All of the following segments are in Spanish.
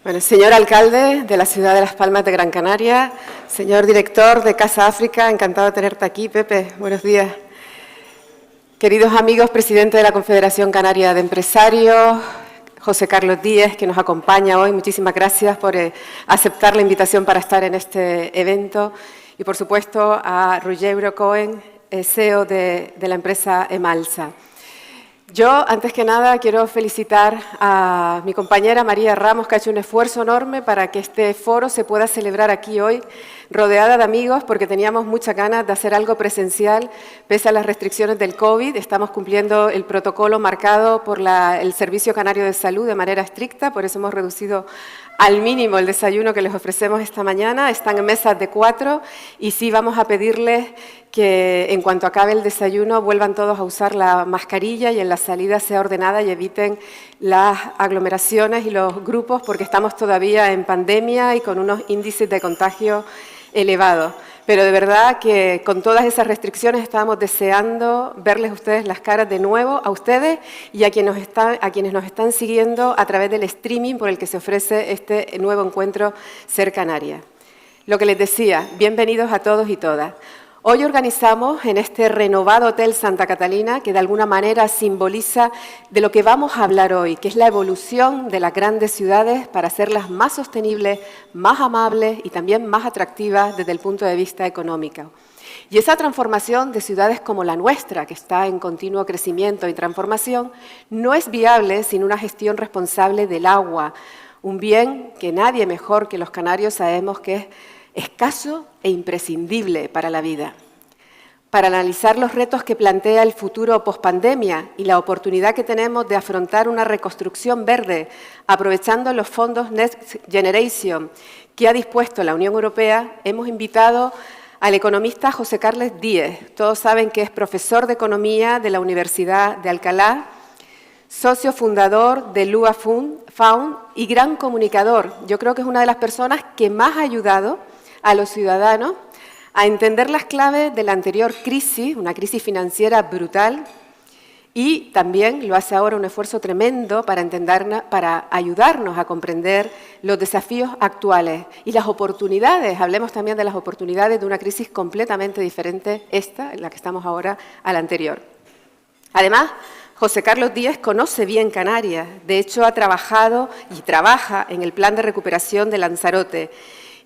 Bueno, señor alcalde de la ciudad de Las Palmas de Gran Canaria, señor director de Casa África, encantado de tenerte aquí. Pepe, buenos días. Queridos amigos, presidente de la Confederación Canaria de Empresarios, José Carlos Díez, que nos acompaña hoy, muchísimas gracias por aceptar la invitación para estar en este evento. Y, por supuesto, a Ruggiero Cohen, CEO de la empresa Emalsa. Yo, antes que nada, quiero felicitar a mi compañera María Ramos, que ha hecho un esfuerzo enorme para que este foro se pueda celebrar aquí hoy, rodeada de amigos, porque teníamos muchas ganas de hacer algo presencial, pese a las restricciones del COVID. Estamos cumpliendo el protocolo marcado por el Servicio Canario de Salud de manera estricta, por eso hemos reducido al mínimo el desayuno que les ofrecemos esta mañana. Están en mesas de 4 y sí vamos a pedirles que en cuanto acabe el desayuno vuelvan todos a usar la mascarilla y en la salida sea ordenada y eviten las aglomeraciones y los grupos, porque estamos todavía en pandemia y con unos índices de contagio elevados. Pero de verdad que con todas esas restricciones estábamos deseando verles a ustedes las caras de nuevo, a ustedes y a quienes nos están siguiendo a través del streaming por el que se ofrece este nuevo encuentro Ser Canaria. Lo que les decía, bienvenidos a todos y todas. Hoy organizamos en este renovado Hotel Santa Catalina, que de alguna manera simboliza de lo que vamos a hablar hoy, que es la evolución de las grandes ciudades para hacerlas más sostenibles, más amables y también más atractivas desde el punto de vista económico. Y esa transformación de ciudades como la nuestra, que está en continuo crecimiento y transformación, no es viable sin una gestión responsable del agua, un bien que nadie mejor que los canarios sabemos que es escaso e imprescindible para la vida. Para analizar los retos que plantea el futuro pospandemia y la oportunidad que tenemos de afrontar una reconstrucción verde, aprovechando los fondos Next Generation que ha dispuesto la Unión Europea, hemos invitado al economista José Carlos Díez. Todos saben que es profesor de Economía de la Universidad de Alcalá, socio fundador de Lua Fund y gran comunicador. Yo creo que es una de las personas que más ha ayudado a los ciudadanos a entender las claves de la anterior crisis, una crisis financiera brutal, y también lo hace ahora un esfuerzo tremendo para ayudarnos a comprender los desafíos actuales y las oportunidades. Hablemos también de las oportunidades de una crisis completamente diferente, esta, en la que estamos ahora, a la anterior. Además, José Carlos Díez conoce bien Canarias. De hecho, ha trabajado y trabaja en el Plan de Recuperación de Lanzarote.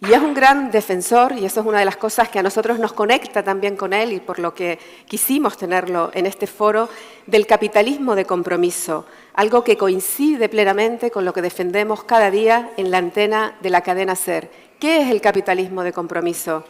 Y es un gran defensor, y eso es una de las cosas que a nosotros nos conecta también con él y por lo que quisimos tenerlo en este foro, del capitalismo de compromiso, algo que coincide plenamente con lo que defendemos cada día en la antena de la cadena SER. ¿Qué es el capitalismo de compromiso?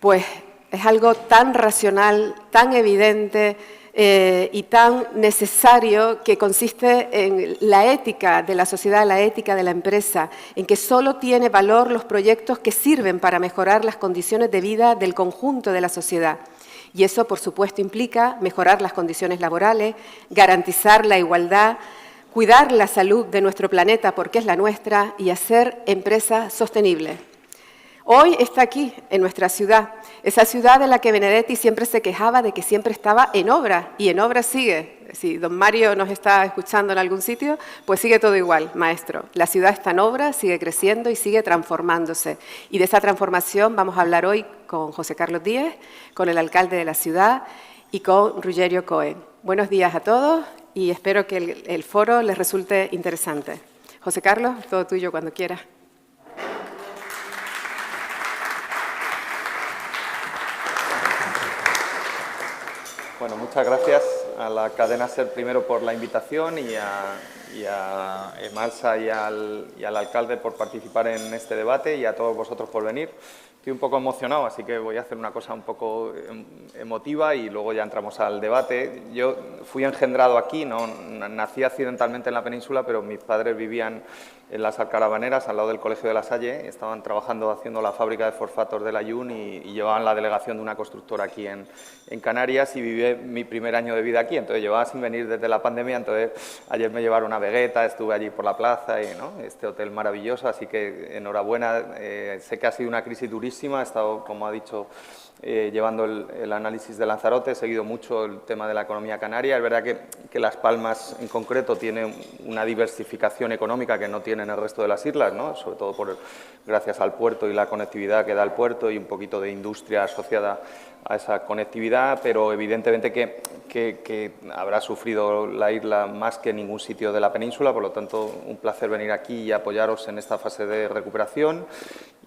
Pues es algo tan racional, tan evidente, y tan necesario, que consiste en la ética de la sociedad, la ética de la empresa, en que solo tiene valor los proyectos que sirven para mejorar las condiciones de vida del conjunto de la sociedad. Y eso, por supuesto, implica mejorar las condiciones laborales, garantizar la igualdad, cuidar la salud de nuestro planeta porque es la nuestra y hacer empresas sostenibles. Hoy está aquí, en nuestra ciudad, esa ciudad de la que Benedetti siempre se quejaba de que siempre estaba en obra, y en obra sigue. Si don Mario nos está escuchando en algún sitio, pues sigue todo igual, maestro. La ciudad está en obra, sigue creciendo y sigue transformándose. Y de esa transformación vamos a hablar hoy con José Carlos Díez, con el alcalde de la ciudad y con Ruggiero Cohen. Buenos días a todos y espero que el foro les resulte interesante. José Carlos, todo tuyo cuando quieras. Bueno, muchas gracias a la cadena SER primero por la invitación y a Emalsa y al alcalde por participar en este debate y a todos vosotros por venir. Estoy un poco emocionado, así que voy a hacer una cosa un poco emotiva y luego ya entramos al debate. Yo fui engendrado aquí, no nací accidentalmente en la península, pero mis padres vivían en las Alcarabaneras, al lado del Colegio de La Salle. Estaban trabajando haciendo la fábrica de fosfatos de la Yun y llevaban la delegación de una constructora aquí en Canarias y viví mi primer año de vida aquí. Entonces llevaba sin venir desde la pandemia, entonces ayer me llevaron a Vegueta, estuve allí por la plaza y ¿no? Este hotel maravilloso, así que enhorabuena. Sé que ha sido una crisis durísima durísima. He estado, como ha dicho, llevando el análisis de Lanzarote, he seguido mucho el tema de la economía canaria. Es verdad que Las Palmas, en concreto, tiene una diversificación económica que no tienen el resto de las islas, ¿no? Sobre todo gracias al puerto y la conectividad que da el puerto y un poquito de industria asociada a esa conectividad, pero evidentemente que habrá sufrido la isla más que ningún sitio de la península, por lo tanto, un placer venir aquí y apoyaros en esta fase de recuperación.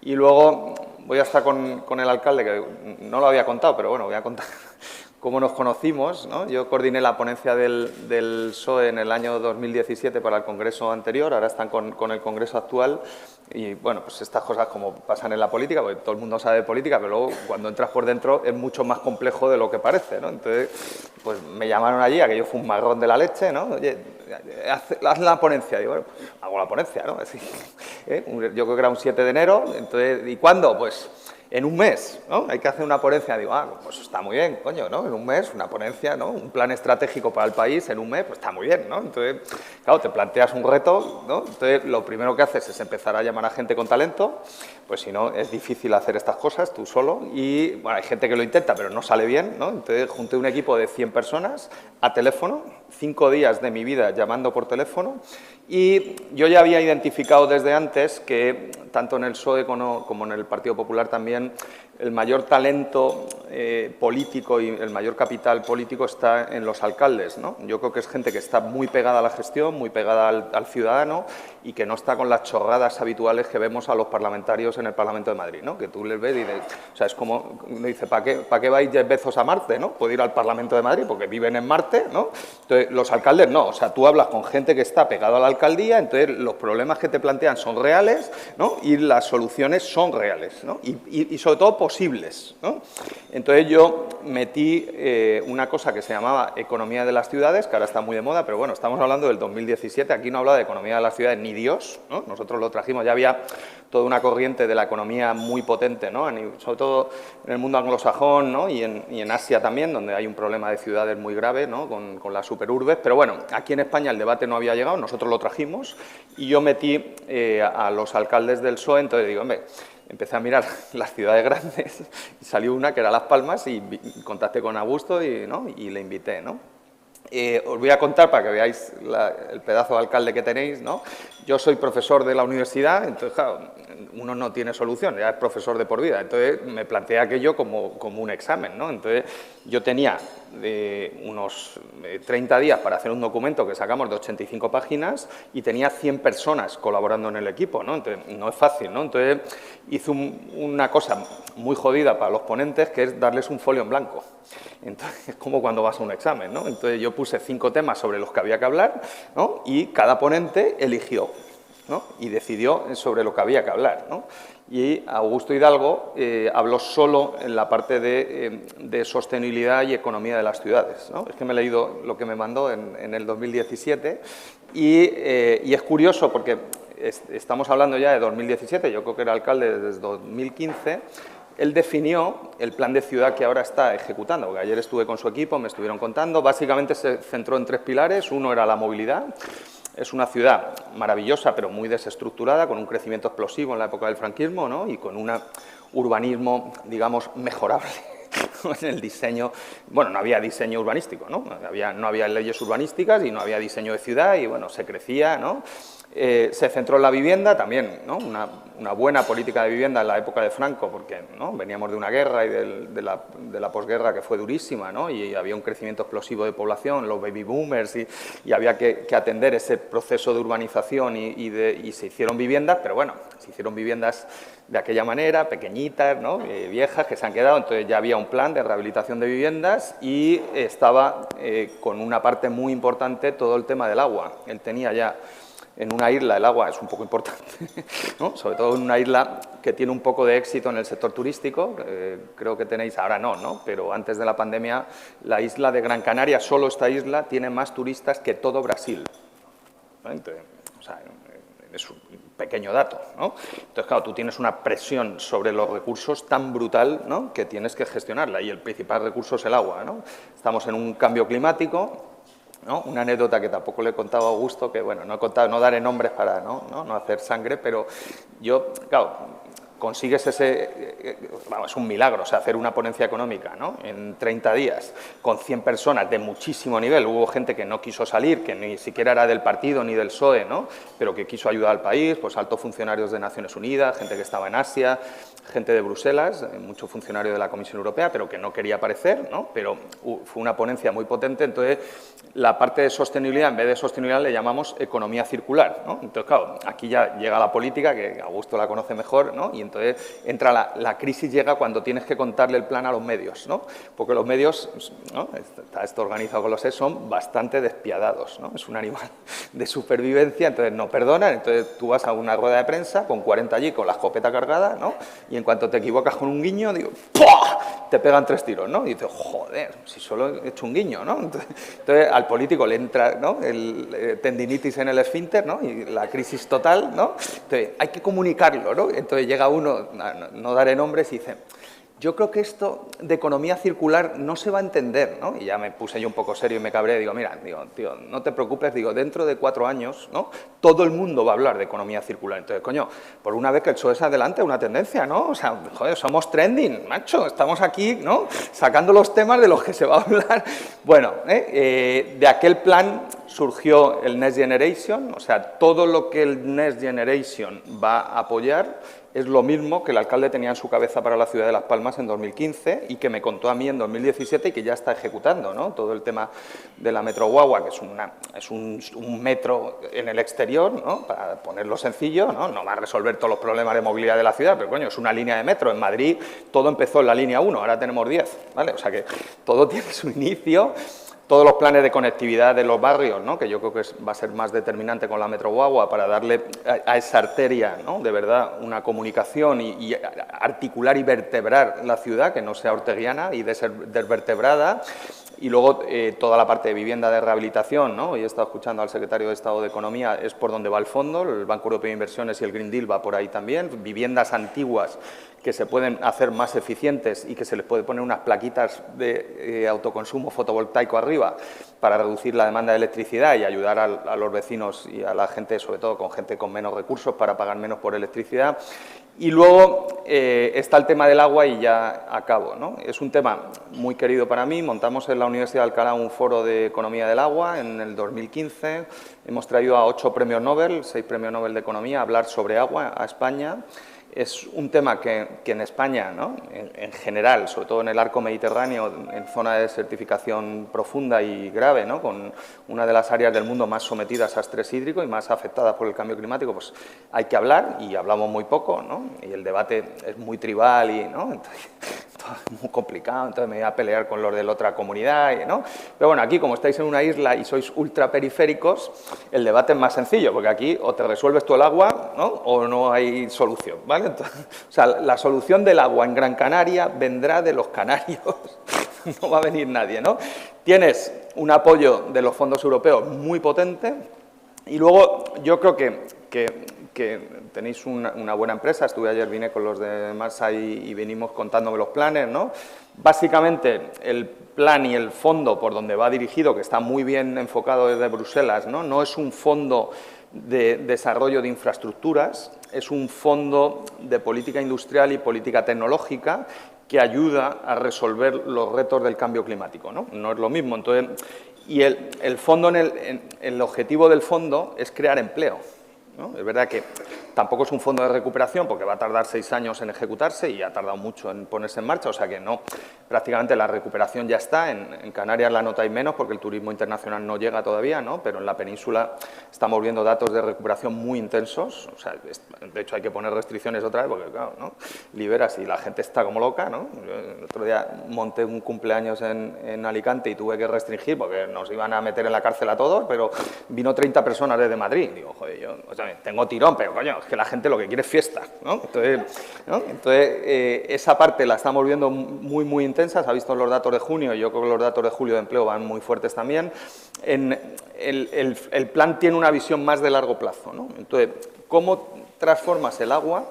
Y luego voy a estar con el alcalde, que no lo había contado, pero bueno, voy a contar cómo nos conocimos, ¿no? Yo coordiné la ponencia del PSOE en el año 2017 para el congreso anterior, ahora están con el congreso actual. Y, bueno, pues estas cosas como pasan en la política, porque todo el mundo sabe de política, pero luego cuando entras por dentro es mucho más complejo de lo que parece, ¿no? Entonces, pues me llamaron allí, aquello fue un marrón de la leche, ¿no? Oye, haz la ponencia. Digo, bueno, pues hago la ponencia, ¿no? Así, yo creo que era un 7 de enero, entonces, ¿y cuándo? Pues en un mes, ¿no? Hay que hacer una ponencia. Digo, pues está muy bien, coño, ¿no? En un mes, una ponencia, ¿no? Un plan estratégico para el país en un mes, pues está muy bien, ¿no? Entonces, claro, te planteas un reto, ¿no? Entonces, lo primero que haces es empezar a llamar a gente con talento, pues si no, es difícil hacer estas cosas tú solo. Y, bueno, hay gente que lo intenta, pero no sale bien, ¿no? Entonces, junté un equipo de 100 personas a teléfono, 5 días de mi vida llamando por teléfono, y yo ya había identificado desde antes que, tanto en el PSOE como en el Partido Popular también, el mayor talento político y el mayor capital político está en los alcaldes, ¿no? Yo creo que es gente que está muy pegada a la gestión, muy pegada al ciudadano y que no está con las chorradas habituales que vemos a los parlamentarios en el Parlamento de Madrid, ¿no? Que tú les ves y dices, o sea, es como, uno dice, ¿para qué vais 10 veces a Marte, ¿no? Puede ir al Parlamento de Madrid porque viven en Marte, ¿no? Entonces, los alcaldes no, o sea, tú hablas con gente que está pegada a la alcaldía, entonces los problemas que te plantean son reales, ¿no? Y las soluciones son reales, ¿no? Y sobre todo posibles, ¿no? Entonces yo metí una cosa que se llamaba economía de las ciudades, que ahora está muy de moda, pero bueno, estamos hablando del 2017, aquí no habla de economía de las ciudades ni Dios, ¿no? Nosotros lo trajimos, ya había toda una corriente de la economía muy potente, ¿no? Sobre todo en el mundo anglosajón, ¿no? y en Asia también, donde hay un problema de ciudades muy grave, ¿no? con las superurbes, pero bueno, aquí en España el debate no había llegado, nosotros lo trajimos y yo metí a los alcaldes del PSOE, entonces digo, hombre, empecé a mirar las ciudades grandes y salió una que era Las Palmas y contacté con Augusto y le invité, ¿no? Os voy a contar para que veáis el pedazo de alcalde que tenéis, ¿no? Yo soy profesor de la universidad, entonces, claro, uno no tiene solución, ya es profesor de por vida. Entonces, me planteé aquello como un examen, ¿no? Entonces, yo tenía unos 30 días para hacer un documento que sacamos de 85 páginas y tenía 100 personas colaborando en el equipo, ¿no? Entonces, no es fácil, ¿no? Entonces, hice una cosa muy jodida para los ponentes, que es darles un folio en blanco. Entonces, es como cuando vas a un examen, ¿no? Entonces, yo puse 5 temas sobre los que había que hablar, ¿no? Y cada ponente eligió, ¿no? Y decidió sobre lo que había que hablar, ¿no? Y Augusto Hidalgo habló solo en la parte de sostenibilidad y economía de las ciudades, ¿no? Es que me he leído lo que me mandó en el 2017 y es curioso porque estamos hablando ya de 2017, yo creo que era alcalde desde 2015. Él definió el plan de ciudad que ahora está ejecutando, porque ayer estuve con su equipo, me estuvieron contando. Básicamente se centró en 3 pilares. Uno era la movilidad. Es una ciudad maravillosa, pero muy desestructurada, con un crecimiento explosivo en la época del franquismo, ¿no? Y con un urbanismo, digamos, mejorable. En el diseño, bueno, no había diseño urbanístico, ¿no? No había leyes urbanísticas y no había diseño de ciudad y, bueno, se crecía, ¿no? Se centró en la vivienda también, ¿no? Una buena política de vivienda en la época de Franco, porque, ¿no? Veníamos de una guerra y de la posguerra que fue durísima, ¿no? Y había un crecimiento explosivo de población, los baby boomers, y había que atender ese proceso de urbanización y se hicieron viviendas, pero bueno, se hicieron viviendas de aquella manera, pequeñitas, ¿no? Viejas, que se han quedado. Entonces ya había un plan de rehabilitación de viviendas y estaba con una parte muy importante todo el tema del agua. Él tenía ya en una isla, el agua es un poco importante, ¿no? Sobre todo en una isla que tiene un poco de éxito en el sector turístico, creo que tenéis, ahora no, pero antes de la pandemia, la isla de Gran Canaria, solo esta isla, tiene más turistas que todo Brasil, ¿no? Entonces, o sea, es un pequeño dato, ¿no? Entonces, claro, tú tienes una presión sobre los recursos tan brutal, ¿no? Que tienes que gestionarla, y el principal recurso es el agua, ¿no? Estamos en un cambio climático, ¿no? Una anécdota que tampoco le he contado a Augusto, que bueno, no daré nombres para no hacer sangre, pero yo, claro, consigues es un milagro, o sea, hacer una ponencia económica, ¿no?, en 30 días, con 100 personas de muchísimo nivel. Hubo gente que no quiso salir, que ni siquiera era del partido ni del PSOE, ¿no?, pero que quiso ayudar al país, pues altos funcionarios de Naciones Unidas, gente que estaba en Asia, gente de Bruselas, mucho funcionario de la Comisión Europea, pero que no quería aparecer, ¿no?, pero fue una ponencia muy potente. Entonces, la parte de sostenibilidad, en vez de sostenibilidad, le llamamos economía circular, ¿no? Entonces, claro, aquí ya llega la política, que Augusto la conoce mejor, ¿no?, y entonces entra la crisis, llega cuando tienes que contarle el plan a los medios, ¿no?, porque los medios, ¿no?, está esto organizado con los SES, son bastante despiadados, ¿no?, es un animal de supervivencia, entonces no perdonan. Entonces tú vas a una rueda de prensa con 40 allí con la escopeta cargada, ¿no?, y en cuanto te equivocas con un guiño, digo, ¡pua!, te pegan 3 tiros, ¿no?, y dices, joder, si solo he hecho un guiño, ¿no? Entonces al político le entra, ¿no?, el tendinitis en el esfínter, ¿no?, y la crisis total, ¿no? Entonces hay que comunicarlo, ¿no? Entonces llega uno, no daré nombres, y dice, yo creo que esto de economía circular no se va a entender, ¿no? Y ya me puse yo un poco serio y me cabré, digo, mira, digo, tío, no te preocupes, digo, dentro de 4 años, ¿no?, todo el mundo va a hablar de economía circular. Entonces, coño, por una vez que el PSOE es adelante, una tendencia, ¿no? O sea, joder, somos trending, macho, estamos aquí, ¿no?, sacando los temas de los que se va a hablar. Bueno, de aquel plan surgió el Next Generation, o sea, todo lo que el Next Generation va a apoyar es lo mismo que el alcalde tenía en su cabeza para la ciudad de Las Palmas en 2015 y que me contó a mí en 2017 y que ya está ejecutando, ¿no? Todo el tema de la Metro Guagua, que es un metro en el exterior, ¿no?, para ponerlo sencillo, ¿no?, no va a resolver todos los problemas de movilidad de la ciudad, pero coño, es una línea de metro. En Madrid todo empezó en la línea 1, ahora tenemos 10, ¿vale? O sea que todo tiene su inicio. Todos los planes de conectividad de los barrios, ¿no?, que yo creo que va a ser más determinante con la Metro Guagua para darle a esa arteria, ¿no?, de verdad una comunicación y articular y vertebrar la ciudad, que no sea orteguiana y de ser desvertebrada. Y luego toda la parte de vivienda de rehabilitación, ¿no? Hoy he estado escuchando al secretario de Estado de Economía, es por donde va el fondo, el Banco Europeo de Inversiones y el Green Deal va por ahí también. Viviendas antiguas que se pueden hacer más eficientes y que se les puede poner unas plaquitas de autoconsumo fotovoltaico arriba para reducir la demanda de electricidad y ayudar a los vecinos y a la gente, sobre todo con gente con menos recursos, para pagar menos por electricidad. Y luego está el tema del agua y ya acabo, ¿no? Es un tema muy querido para mí. Montamos en la Universidad de Alcalá un foro de economía del agua en el 2015. Hemos traído a 8 premios Nobel, 6 premios Nobel de economía a hablar sobre agua a España. Es un tema que en España, ¿no?, en general, sobre todo en el arco mediterráneo, en zona de desertificación profunda y grave, ¿no?, con una de las áreas del mundo más sometidas a estrés hídrico y más afectadas por el cambio climático, pues hay que hablar y hablamos muy poco, ¿no?, y el debate es muy tribal y, ¿no?, entonces, todo es muy complicado, entonces me voy a pelear con los de la otra comunidad, ¿no? Pero bueno, aquí como estáis en una isla y sois ultraperiféricos, el debate es más sencillo, porque aquí o te resuelves tú el agua, ¿no?, o no hay solución, ¿vale? Entonces, o sea, la solución del agua en Gran Canaria vendrá de los canarios, no va a venir nadie, ¿no? Tienes un apoyo de los fondos europeos muy potente y luego yo creo que tenéis una buena empresa. Estuve ayer, vine con los de Marsa y venimos contándome los planes, ¿no? Básicamente, el plan y el fondo por donde va dirigido, que está muy bien enfocado desde Bruselas, ¿no?, no es un fondo de desarrollo de infraestructuras, es un fondo de política industrial y política tecnológica que ayuda a resolver los retos del cambio climático, ¿no? No es lo mismo. Entonces, y el fondo, el objetivo del fondo es crear empleo, ¿no? Es verdad que tampoco es un fondo de recuperación porque va a tardar 6 años en ejecutarse y ha tardado mucho en ponerse en marcha, o sea que no, prácticamente la recuperación ya está. En Canarias la notáis menos porque el turismo internacional no llega todavía, ¿no?, pero en la península estamos viendo datos de recuperación muy intensos, o sea, de hecho hay que poner restricciones otra vez porque, claro, ¿no?, liberas y la gente está como loca, ¿no? Yo el otro día monté un cumpleaños en Alicante y tuve que restringir porque nos iban a meter en la cárcel a todos, pero vino 30 personas desde Madrid. Digo, joder, yo, o sea, tengo tirón, pero coño, es que la gente lo que quiere es fiesta, ¿no? Entonces esa parte la estamos viendo muy, muy intensa. Se ha visto en los datos de junio, y yo creo que los datos de julio de empleo van muy fuertes también. El plan tiene una visión más de largo plazo, ¿no? Entonces, ¿cómo transformas el agua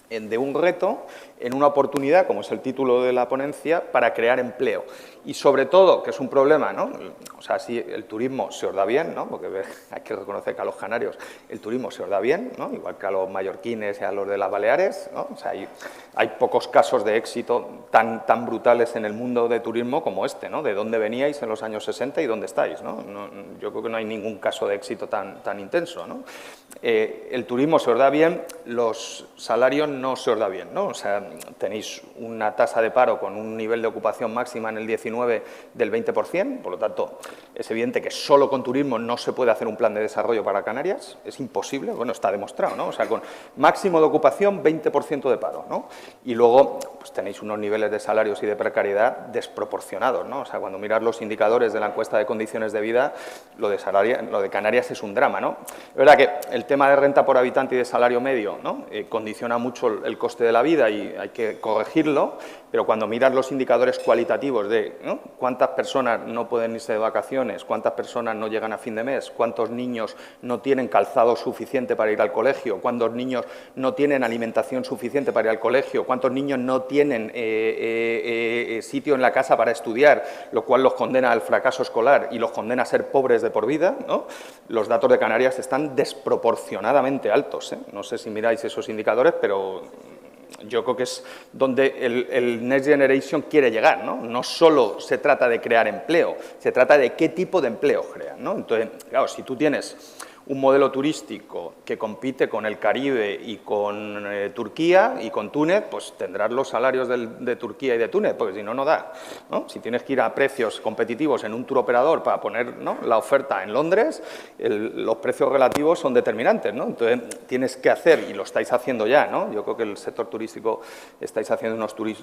de un reto en una oportunidad, como es el título de la ponencia, para crear empleo. Y sobre todo, que es un problema, ¿no? O sea, si el turismo se os da bien, ¿no? Porque hay que reconocer que a los canarios el turismo se os da bien, ¿no? Igual que a los mallorquines y a los de las Baleares, ¿no? O sea, hay pocos casos de éxito tan brutales en el mundo de turismo como este, ¿no? De dónde veníais en los años 60 y dónde estáis, ¿no? Yo creo que no hay ningún caso de éxito tan intenso, ¿no? El turismo se os da bien, los salarios no se os da bien, ¿no? O sea, tenéis una tasa de paro con un nivel de ocupación máxima en el 19 del 20%, por lo tanto, es evidente que solo con turismo no se puede hacer un plan de desarrollo para Canarias, es imposible, bueno, está demostrado, ¿no? O sea, con máximo de ocupación, 20% de paro, ¿no? Y luego, pues tenéis unos niveles de salarios y de precariedad desproporcionados, ¿no? O sea, cuando miras los indicadores de la encuesta de condiciones de vida, lo de Canarias es un drama, ¿no? Es verdad que el tema de renta por habitante y de salario medio, ¿no? Condiciona mucho el coste de la vida y hay que corregirlo, pero cuando miras los indicadores cualitativos de, ¿no?, cuántas personas no pueden irse de vacaciones, cuántas personas no llegan a fin de mes, cuántos niños no tienen calzado suficiente para ir al colegio, cuántos niños no tienen alimentación suficiente para ir al colegio, cuántos niños no tienen sitio en la casa para estudiar, lo cual los condena al fracaso escolar y los condena a ser pobres de por vida, ¿no? Los datos de Canarias están desproporcionadamente altos, ¿eh? No sé si miráis esos indicadores, pero yo creo que es donde el Next Generation quiere llegar, ¿no? No solo se trata de crear empleo, se trata de qué tipo de empleo crean, ¿no? Entonces, claro, si tú tienes un modelo turístico que compite con el Caribe y con Turquía y con Túnez, pues tendrás los salarios de Turquía y de Túnez, porque si no, no da, ¿no? Si tienes que ir a precios competitivos en un tour operador para poner, ¿no?, la oferta en Londres, los precios relativos son determinantes, ¿no? Entonces, tienes que hacer, y lo estáis haciendo ya, ¿no? Yo creo que el sector turístico estáis haciendo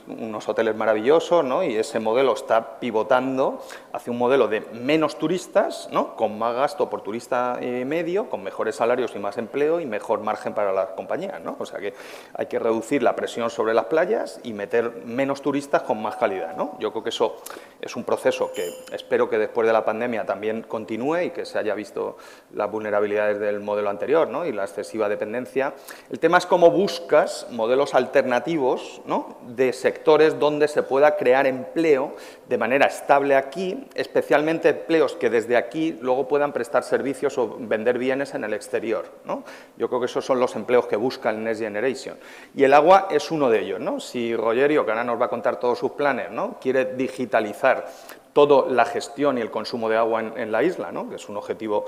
unos hoteles maravillosos, ¿no? Y ese modelo está pivotando hacia un modelo de menos turistas, ¿no?, con más gasto por turista medio, con mejores salarios y más empleo y mejor margen para las compañías, ¿no? O sea que hay que reducir la presión sobre las playas y meter menos turistas con más calidad, ¿no? Yo creo que eso es un proceso que espero que después de la pandemia también continúe y que se haya visto las vulnerabilidades del modelo anterior, ¿no?, y la excesiva dependencia. El tema es cómo buscas modelos alternativos, ¿no?, de sectores donde se pueda crear empleo de manera estable aquí, especialmente empleos que desde aquí luego puedan prestar servicios o vender bienes en el exterior, ¿no? Yo creo que esos son los empleos que busca el Next Generation. Y el agua es uno de ellos, ¿no? Si Rogerio, que ahora nos va a contar todos sus planes, ¿no?, quiere digitalizar toda la gestión y el consumo de agua en la isla, ¿no?, que es un objetivo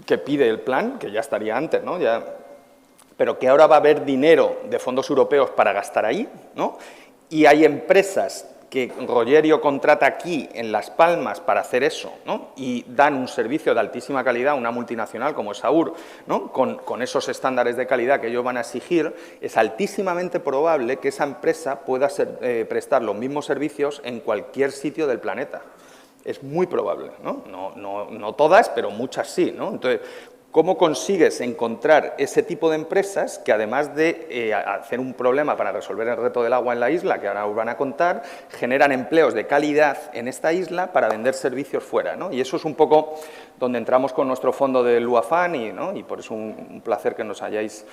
que pide el plan, que ya estaría antes, ¿no?, pero que ahora va a haber dinero de fondos europeos para gastar ahí, ¿no?, y hay empresas que Rogerio contrata aquí en Las Palmas para hacer eso, ¿no?, y dan un servicio de altísima calidad, una multinacional como Saur, ¿no?, con esos estándares de calidad que ellos van a exigir, es altísimamente probable que esa empresa pueda prestar los mismos servicios en cualquier sitio del planeta. Es muy probable, ¿no? No todas, pero muchas sí, ¿no? Entonces, ¿cómo consigues encontrar ese tipo de empresas que, además de hacer un problema para resolver el reto del agua en la isla, que ahora os van a contar, generan empleos de calidad en esta isla para vender servicios fuera, ¿no? Y eso es un poco donde entramos con nuestro fondo del UAFAN, ¿no?, y por eso un placer que nos hayáis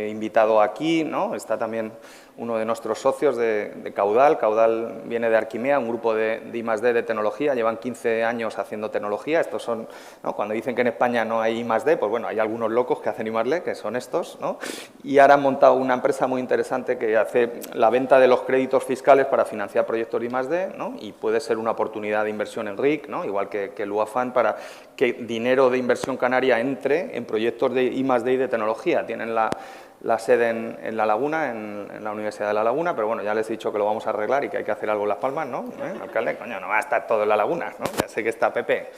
invitado aquí, ¿no? Está también uno de nuestros socios de Caudal. Caudal viene de Arquimea, un grupo de I+D de tecnología, llevan 15 años haciendo tecnología. Estos son, ¿no?, cuando dicen que en España no hay I+D, pues bueno, hay algunos locos que hacen I+D, que son estos, ¿no? Y ahora han montado una empresa muy interesante que hace la venta de los créditos fiscales para financiar proyectos de I+D, ¿no?, y puede ser una oportunidad de inversión en RIC, ¿no?, igual que el UAFAN, para que dinero de inversión canaria entre en proyectos de I+D y de tecnología. Tienen la sede en La Laguna, en la Universidad de La Laguna, pero bueno, ya les he dicho que lo vamos a arreglar y que hay que hacer algo en Las Palmas, ¿no? Alcalde, coño, no va a estar todo en La Laguna, ¿no? Ya sé que está Pepe.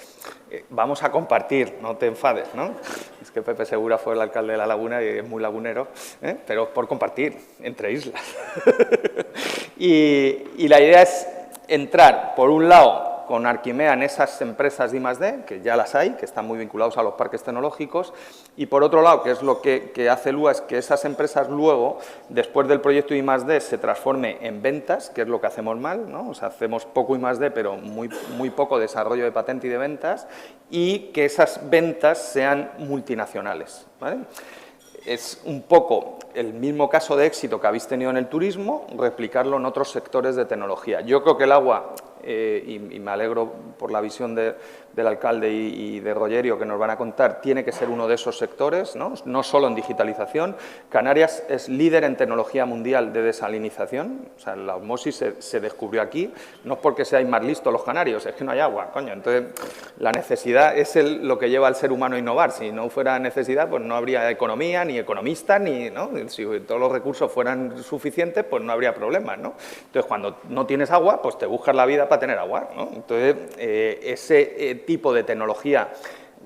Vamos a compartir, no te enfades, ¿no? Es que Pepe Segura fue el alcalde de La Laguna y es muy lagunero, pero por compartir entre islas. y la idea es entrar, por un lado, con Arquimea en esas empresas de I+D, que ya las hay, que están muy vinculados a los parques tecnológicos, y por otro lado, que es lo que hace LUA, es que esas empresas luego, después del proyecto de I+D, se transforme en ventas, que es lo que hacemos mal, ¿no? O sea, hacemos poco I+D, pero muy poco desarrollo de patente y de ventas, y que esas ventas sean multinacionales, ¿vale? es un poco el mismo caso de éxito que habéis tenido en el turismo, replicarlo en otros sectores de tecnología. Yo creo que el agua, y me alegro por la visión del alcalde y de Rogerio que nos van a contar, tiene que ser uno de esos sectores, no solo en digitalización. Canarias es líder en tecnología mundial de desalinización, o sea, la osmosis se descubrió aquí, no es porque seáis más listos los canarios, es que no hay agua, coño. Entonces, la necesidad es lo que lleva al ser humano a innovar. Si no fuera necesidad, pues no habría economía, ni economistas, ¿no? Si todos los recursos fueran suficientes, pues no habría problemas, ¿no? Entonces, cuando no tienes agua, pues te buscas la vida para tener agua, ¿no? Entonces, ese tipo de tecnología,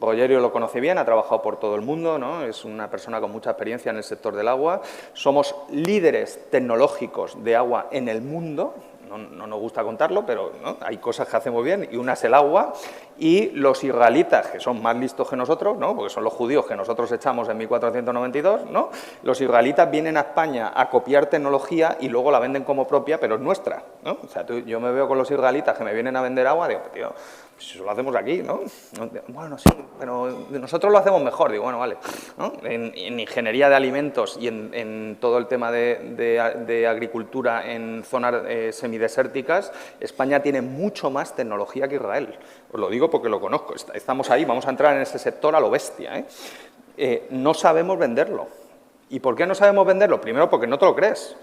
Rogerio lo conoce bien, ha trabajado por todo el mundo, ¿no? Es una persona con mucha experiencia en el sector del agua. Somos líderes tecnológicos de agua en el mundo. No nos gusta contarlo, pero ¿no? Hay cosas que hacemos bien, y una es el agua, y los israelitas, que son más listos que nosotros, ¿no? Porque son los judíos que nosotros echamos en 1492, ¿no? Los israelitas vienen a España a copiar tecnología y luego la venden como propia, pero es nuestra, ¿no? O sea, yo me veo con los israelitas que me vienen a vender agua, digo, tío, pues eso lo hacemos aquí, ¿no? Bueno, sí, pero nosotros lo hacemos mejor, digo, bueno, vale, ¿no? En ingeniería de alimentos y en todo el tema de agricultura en zonas semidesérticas, España tiene mucho más tecnología que Israel. Os lo digo porque lo conozco, estamos ahí, vamos a entrar en ese sector a lo bestia, ¿eh? No sabemos venderlo. ¿Y por qué no sabemos venderlo? Primero, porque no te lo crees.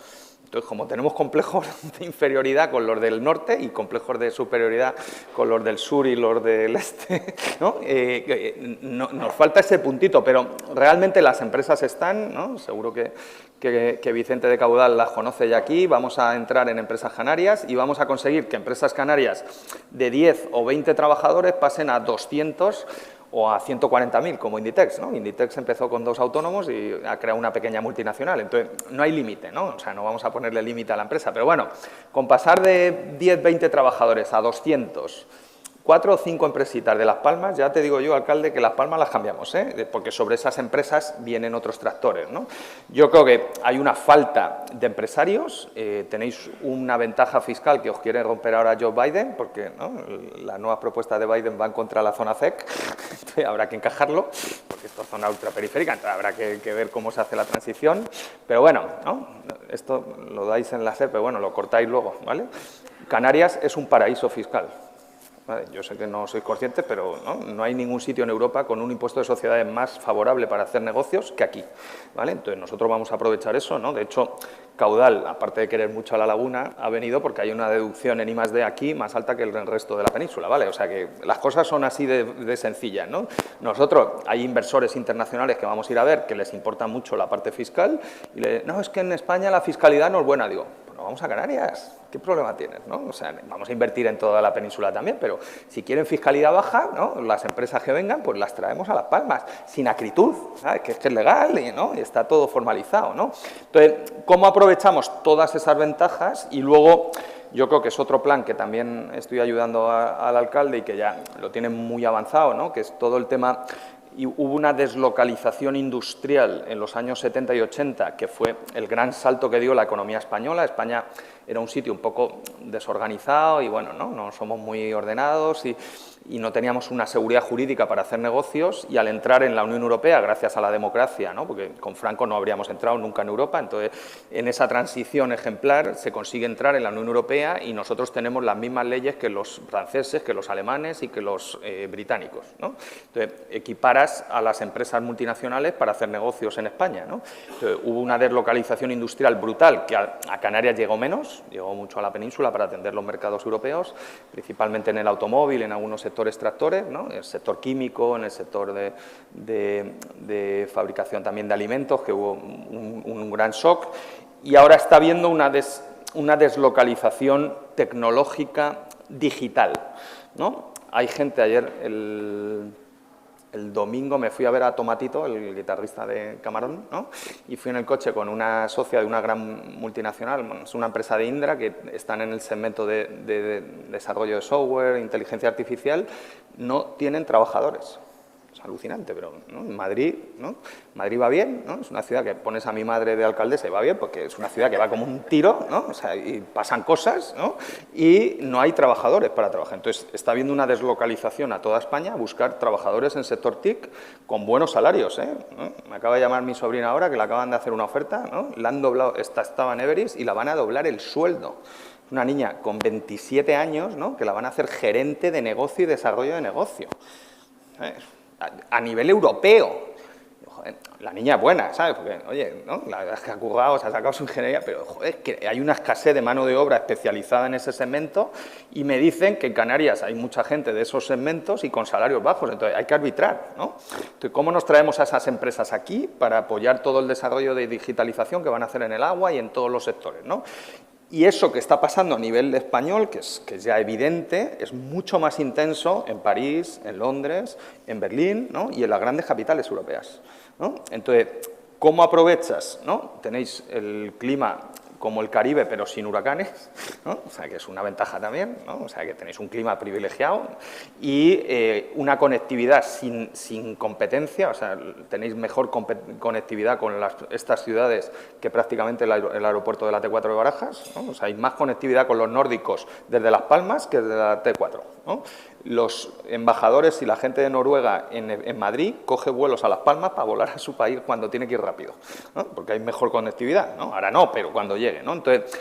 Entonces, como tenemos complejos de inferioridad con los del norte y complejos de superioridad con los del sur y los del este, ¿no? Nos falta ese puntito, pero realmente las empresas están, ¿no? Seguro que Vicente de Caudal las conoce ya aquí. Vamos a entrar en empresas canarias y vamos a conseguir que empresas canarias de 10 o 20 trabajadores pasen a 200 o a 140.000, como Inditex, ¿no? Inditex empezó con 2 autónomos y ha creado una pequeña multinacional. Entonces, no hay límite, ¿no? O sea, no vamos a ponerle límite a la empresa. Pero bueno, con pasar de 10, 20 trabajadores a 200, 4 o 5 empresitas de Las Palmas, ya te digo yo, alcalde, que Las Palmas las cambiamos, ¿eh? Porque sobre esas empresas vienen otros tractores, ¿no? Yo creo que hay una falta de empresarios, tenéis una ventaja fiscal que os quiere romper ahora Joe Biden, porque ¿no? Las nuevas propuestas de Biden van contra la zona CEC, entonces habrá que encajarlo, porque esto es zona ultraperiférica, entonces habrá que ver cómo se hace la transición, pero bueno, ¿no? Esto lo dais en la SER, pero bueno, lo cortáis luego, ¿vale? Canarias es un paraíso fiscal. Vale, yo sé que no sois conscientes, pero no hay ningún sitio en Europa con un impuesto de sociedades más favorable para hacer negocios que aquí, ¿vale? Entonces, nosotros vamos a aprovechar eso, ¿no? De hecho, Caudal, aparte de querer mucho a la laguna, ha venido porque hay una deducción en I+D aquí más alta que el resto de la península, ¿vale? O sea que las cosas son así de sencillas, ¿no? Nosotros, hay inversores internacionales que vamos a ir a ver que les importa mucho la parte fiscal y no, es que en España la fiscalidad no es buena, digo, bueno, vamos a Canarias, ¿qué problema tienes, no? O sea, vamos a invertir en toda la península también, pero si quieren fiscalidad baja, ¿no? Las empresas que vengan, pues las traemos a Las Palmas, sin acritud, ¿sabes? Que es legal, ¿no? Y está todo formalizado, ¿no? Entonces, ¿cómo aprovechamos todas esas ventajas? Y luego, yo creo que es otro plan que también estoy ayudando al alcalde y que ya lo tiene muy avanzado, ¿no? Que es todo el tema. Y hubo una deslocalización industrial en los años 70 y 80, que fue el gran salto que dio la economía española. España era un sitio un poco desorganizado y, bueno, no somos muy ordenados y no teníamos una seguridad jurídica para hacer negocios, y al entrar en la Unión Europea, gracias a la democracia, ¿no? Porque con Franco no habríamos entrado nunca en Europa, entonces en esa transición ejemplar se consigue entrar en la Unión Europea y nosotros tenemos las mismas leyes que los franceses, que los alemanes y que los británicos, ¿no? Entonces, equiparas a las empresas multinacionales para hacer negocios en España, ¿no? Entonces, hubo una deslocalización industrial brutal, que a Canarias llegó menos, llegó mucho a la península para atender los mercados europeos, principalmente en el automóvil, en algunos sectores tractores, ¿no? En el sector químico, en el sector de fabricación también de alimentos, que hubo un gran shock, y ahora está habiendo una deslocalización tecnológica digital, ¿no? Hay gente, ayer, el domingo me fui a ver a Tomatito, el guitarrista de Camarón, ¿no? Y fui en el coche con una socia de una gran multinacional, bueno, es una empresa de Indra, que están en el segmento de desarrollo de software, inteligencia artificial, no tienen trabajadores. es alucinante, pero ¿no? En Madrid, ¿no? Madrid va bien, ¿no? Es una ciudad que pones a mi madre de alcaldesa y va bien, porque es una ciudad que va como un tiro, ¿no? O sea, y pasan cosas, ¿no? Y no hay trabajadores para trabajar. Entonces, está habiendo una deslocalización a toda España a buscar trabajadores en el sector TIC con buenos salarios, ¿no? Me acaba de llamar mi sobrina ahora, que le acaban de hacer una oferta, ¿no? La han doblado, estaba en Everest y la van a doblar el sueldo. Una niña con 27 años, ¿no? Que la van a hacer gerente de negocio y desarrollo de negocio. A nivel europeo. Joder, la niña es buena, ¿sabes? Porque, oye, ¿no? La verdad es que ha currado, se ha sacado su ingeniería, pero, joder, que hay una escasez de mano de obra especializada en ese segmento y me dicen que en Canarias hay mucha gente de esos segmentos y con salarios bajos, entonces hay que arbitrar, ¿no? Entonces, ¿cómo nos traemos a esas empresas aquí para apoyar todo el desarrollo de digitalización que van a hacer en el agua y en todos los sectores, ¿no? Y eso que está pasando a nivel español, que es ya evidente, es mucho más intenso en París, en Londres, en Berlín, ¿no? Y en las grandes capitales europeas, ¿no? Entonces, ¿cómo aprovechas, ¿no? Tenéis el clima como el Caribe, pero sin huracanes, ¿no? O sea, que es una ventaja también, ¿no? O sea, que tenéis un clima privilegiado y una conectividad sin competencia, o sea, tenéis mejor conectividad con estas ciudades que prácticamente el aeropuerto de la T4 de Barajas, ¿no? O sea, hay más conectividad con los nórdicos desde Las Palmas que desde la T4, ¿no? Los embajadores y la gente de Noruega en Madrid coge vuelos a Las Palmas para volar a su país cuando tiene que ir rápido, ¿no? Porque hay mejor conectividad, ¿no? Ahora no, pero cuando llegue, ¿no? Entonces,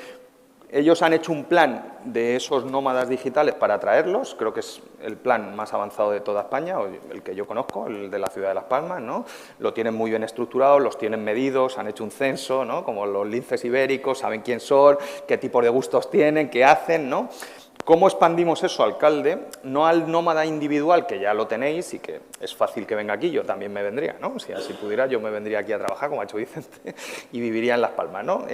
ellos han hecho un plan de esos nómadas digitales para atraerlos, creo que es el plan más avanzado de toda España, el que yo conozco, el de la ciudad de Las Palmas, ¿no? Lo tienen muy bien estructurado, los tienen medidos, han hecho un censo, ¿no? Como los linces ibéricos, saben quién son, qué tipo de gustos tienen, qué hacen, ¿no? ¿Cómo expandimos eso, alcalde? No al nómada individual, que ya lo tenéis y que es fácil que venga aquí, yo también me vendría, ¿no? Si así pudiera, yo me vendría aquí a trabajar, como ha hecho Vicente, y viviría en Las Palmas, ¿no?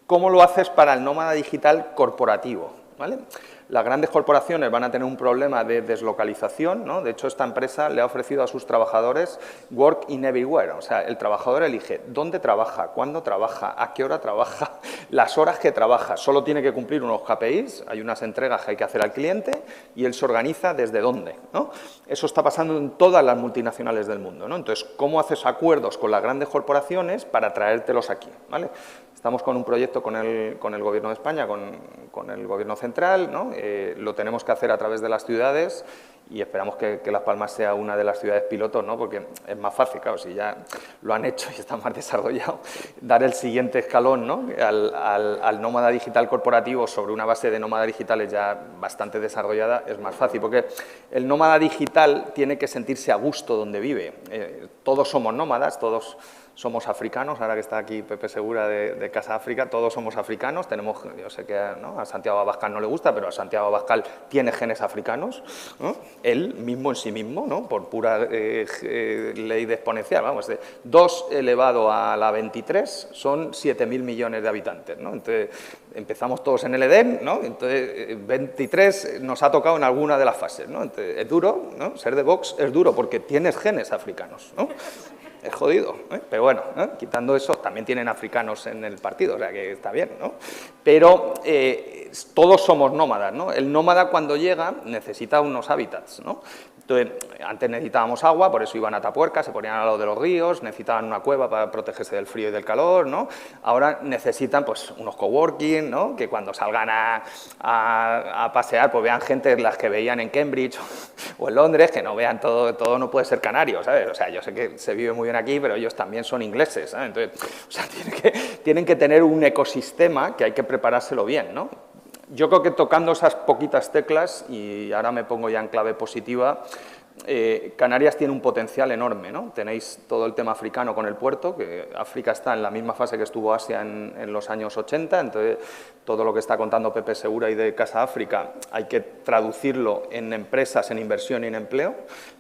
¿Cómo lo haces para el nómada digital corporativo? ¿Vale? Las grandes corporaciones van a tener un problema de deslocalización, ¿no? De hecho, esta empresa le ha ofrecido a sus trabajadores work in everywhere, o sea, el trabajador elige dónde trabaja, cuándo trabaja, a qué hora trabaja, las horas que trabaja, solo tiene que cumplir unos KPIs, hay unas entregas que hay que hacer al cliente y él se organiza desde dónde, ¿no? Eso está pasando en todas las multinacionales del mundo, ¿no? Entonces, ¿cómo haces acuerdos con las grandes corporaciones para traértelos aquí, ¿vale? Estamos con un proyecto con el Gobierno de España, con el Gobierno central, ¿no? Lo tenemos que hacer a través de las ciudades y esperamos que Las Palmas sea una de las ciudades pilotos, ¿no? Porque es más fácil, claro, si ya lo han hecho y está más desarrollado, dar el siguiente escalón, ¿no? al nómada digital corporativo sobre una base de nómadas digitales ya bastante desarrollada es más fácil, porque el nómada digital tiene que sentirse a gusto donde vive. Todos somos nómadas, todos somos africanos, ahora que está aquí Pepe Segura de Casa África, todos somos africanos, tenemos, yo sé que ¿no? a Santiago Abascal no le gusta, pero a Santiago Abascal tiene genes africanos, ¿no? Él mismo en sí mismo, ¿no? Por pura ley de exponencial, vamos, de 2 elevado a la 23 son 7.000 millones de habitantes, ¿no? Entonces, empezamos todos en el Edén, ¿no? Entonces, 23 nos ha tocado en alguna de las fases, ¿no? Entonces, es duro, ¿no? Ser de Vox es duro porque tienes genes africanos, ¿no? Es jodido, ¿eh? Pero bueno, quitando eso, también tienen africanos en el partido, o sea que está bien, ¿no? Pero todos somos nómadas, ¿no? El nómada cuando llega necesita unos hábitats, ¿no? Entonces, antes necesitábamos agua, por eso iban a Atapuerca, se ponían al lado de los ríos, necesitaban una cueva para protegerse del frío y del calor, ¿no? Ahora necesitan pues unos coworking, ¿no? Que cuando salgan a pasear pues vean gente las que veían en Cambridge o en Londres, que no vean todo no puede ser canario, ¿sabes? O sea, yo sé que se vive muy bien aquí, pero ellos también son ingleses, ¿sabes? Entonces, o sea, tienen que tener un ecosistema que hay que preparárselo bien, ¿no? Yo creo que tocando esas poquitas teclas, y ahora me pongo ya en clave positiva, Canarias tiene un potencial enorme, ¿no? Tenéis todo el tema africano con el puerto, que África está en la misma fase que estuvo Asia en los años 80, entonces todo lo que está contando Pepe Segura y de Casa África hay que traducirlo en empresas, en inversión y en empleo,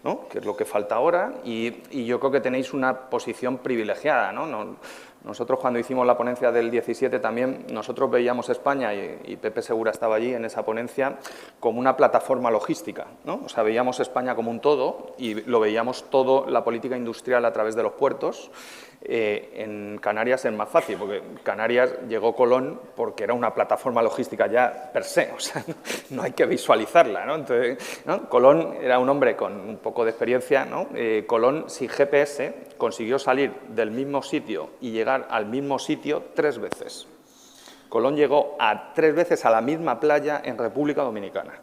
¿no? Que es lo que falta ahora, y yo creo que tenéis una posición privilegiada, ¿no? Nosotros cuando hicimos la ponencia del 17 también, nosotros veíamos España, y Pepe Segura estaba allí en esa ponencia, como una plataforma logística, ¿no? O sea, veíamos España como un todo y lo veíamos todo, la política industrial a través de los puertos. En Canarias es más fácil, porque Canarias llegó Colón porque era una plataforma logística ya per se, o sea, no hay que visualizarla, ¿no? Entonces, ¿no? Colón era un hombre con un poco de experiencia, ¿no? Colón, sin GPS, consiguió salir del mismo sitio y llegar al mismo sitio 3 veces. Colón llegó a 3 veces a la misma playa en República Dominicana,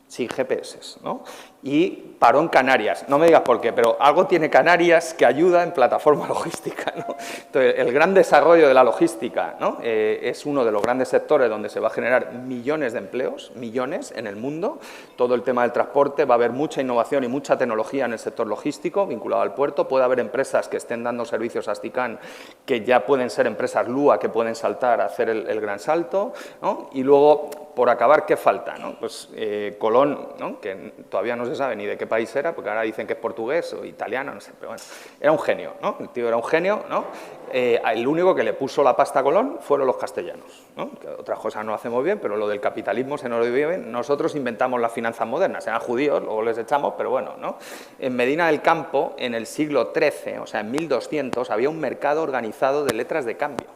sin GPS, ¿no? Y paró en Canarias. No me digas por qué, pero algo tiene Canarias que ayuda en plataforma logística, ¿no? Entonces, el gran desarrollo de la logística, ¿no? Es uno de los grandes sectores donde se va a generar millones de empleos, millones en el mundo. Todo el tema del transporte, va a haber mucha innovación y mucha tecnología en el sector logístico vinculado al puerto. Puede haber empresas que estén dando servicios a Asticán que ya pueden ser empresas LUA que pueden saltar a hacer el gran salto, ¿no? Y luego, por acabar, ¿qué falta, ¿no? Pues Colón, ¿no? Que todavía no se sabe ni de qué país era, porque ahora dicen que es portugués o italiano, no sé, pero bueno, era un genio, ¿no? El tío era un genio, ¿no? El único que le puso la pasta a Colón fueron los castellanos, ¿no? Que otras cosas no hacemos bien, pero lo del capitalismo se nos lo dio bien. Nosotros inventamos las finanzas modernas, eran judíos, luego les echamos, pero bueno, ¿no? En Medina del Campo, en el siglo XIII, o sea, en 1200, había un mercado organizado de letras de cambio.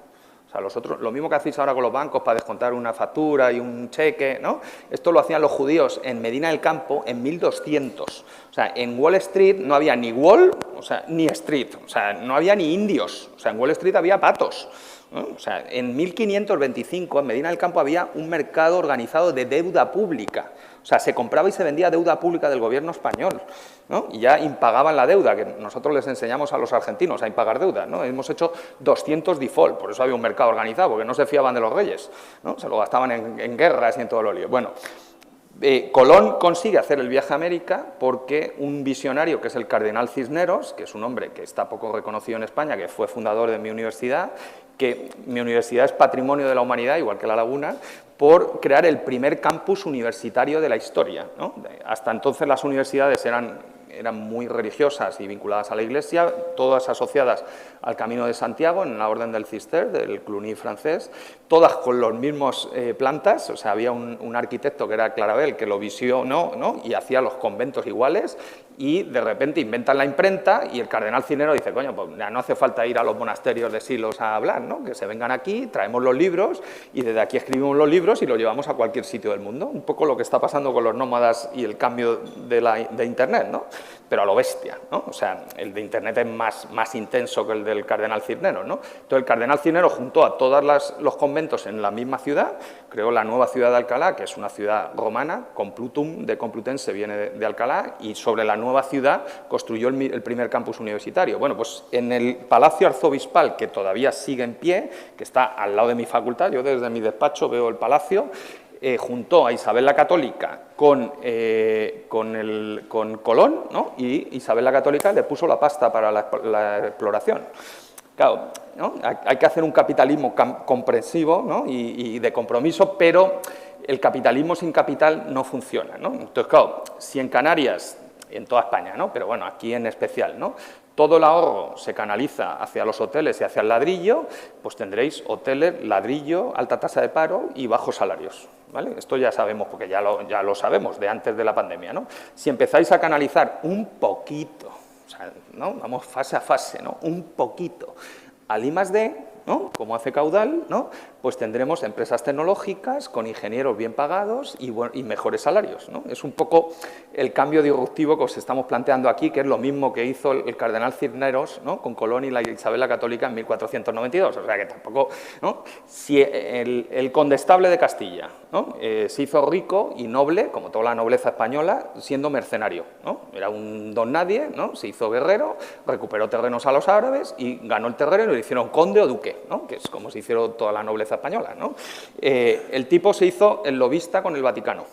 Lo mismo que hacéis ahora con los bancos para descontar una factura y un cheque, ¿no? Esto lo hacían los judíos en Medina del Campo en 1200. O sea, en Wall Street no había ni Wall, o sea, ni Street, o sea, no había ni indios. O sea, en Wall Street había patos, ¿no? O sea, en 1525 en Medina del Campo había un mercado organizado de deuda pública. O sea, se compraba y se vendía deuda pública del gobierno español, ¿no? Y ya impagaban la deuda, que nosotros les enseñamos a los argentinos a impagar deuda, ¿no? Hemos hecho 200 default, por eso había un mercado organizado, porque no se fiaban de los reyes, ¿no? Se lo gastaban en guerras y en todo lo lío. Bueno, Colón consigue hacer el viaje a América porque un visionario, que es el cardenal Cisneros, que es un hombre que está poco reconocido en España, que fue fundador de mi universidad, que mi universidad es patrimonio de la humanidad, igual que La Laguna, por crear el primer campus universitario de la historia, ¿no? Hasta entonces las universidades eran muy religiosas y vinculadas a la Iglesia, todas asociadas al Camino de Santiago, en la Orden del Cister, del Cluny francés, todas con los mismos plantas. O sea, había un arquitecto que era Claravel, que lo visionó, ¿no? Y hacía los conventos iguales, y de repente inventan la imprenta y el cardenal Cisneros dice, coño, pues ya no hace falta ir a los monasterios de Silos a hablar, ¿no? Que se vengan aquí, traemos los libros y desde aquí escribimos los libros y los llevamos a cualquier sitio del mundo. Un poco lo que está pasando con los nómadas y el cambio de Internet, ¿no? Pero a lo bestia, ¿no? O sea, el de Internet es más intenso que el del cardenal Cisneros, ¿no? Entonces el cardenal Cisneros juntó a todos los conventos en la misma ciudad, creó la nueva ciudad de Alcalá, que es una ciudad romana, Complutum, de Complutense viene de Alcalá, y sobre la nueva ciudad construyó el primer campus universitario. Bueno, pues en el Palacio Arzobispal, que todavía sigue en pie, que está al lado de mi facultad, yo desde mi despacho veo el palacio, juntó a Isabel la Católica con Colón, ¿no? Y Isabel la Católica le puso la pasta para la exploración. Claro, ¿no? Hay que hacer un capitalismo comprensivo, ¿no? y de compromiso, pero el capitalismo sin capital no funciona, ¿no? Entonces, claro, si en Canarias, en toda España, ¿no? Pero bueno, aquí en especial, ¿no? Todo el ahorro se canaliza hacia los hoteles y hacia el ladrillo, pues tendréis hoteles, ladrillo, alta tasa de paro y bajos salarios, ¿vale? Esto ya sabemos, porque ya lo sabemos de antes de la pandemia, ¿no? Si empezáis a canalizar un poquito, o sea, ¿no? Vamos fase a fase, ¿no? Un poquito al I+D, ¿no? Como hace Caudal, ¿no? Pues tendremos empresas tecnológicas con ingenieros bien pagados y mejores salarios, ¿no? Es un poco el cambio disruptivo que os estamos planteando aquí, que es lo mismo que hizo el cardenal Cisneros, ¿no? Con Colón y la Isabel la Católica en 1492, o sea que tampoco, ¿no? Si el condestable de Castilla, ¿no? Se hizo rico y noble, como toda la nobleza española, siendo mercenario, ¿no? Era un don nadie, ¿no? Se hizo guerrero, recuperó terrenos a los árabes y ganó el terreno y lo hicieron conde o duque, ¿no? Que es como se hicieron toda la nobleza española, ¿no? El tipo se hizo el lobista con el Vaticano.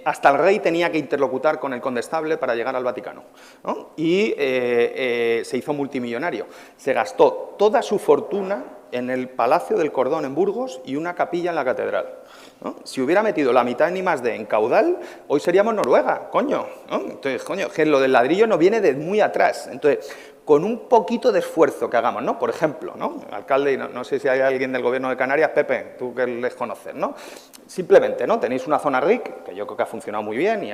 Hasta el rey tenía que interlocutar con el condestable para llegar al Vaticano, ¿no? Y se hizo multimillonario. Se gastó toda su fortuna en el Palacio del Cordón en Burgos y una capilla en la catedral, ¿no? Si hubiera metido la mitad ni más de en caudal, hoy seríamos Noruega, coño, ¿no? Entonces, coño, que lo del ladrillo no viene de muy atrás. Entonces, con un poquito de esfuerzo que hagamos, ¿no? Por ejemplo, ¿no? Alcalde, y no sé si hay alguien del Gobierno de Canarias, Pepe, tú que les conoces, ¿no? Simplemente, ¿no? Tenéis una zona RIC, que yo creo que ha funcionado muy bien y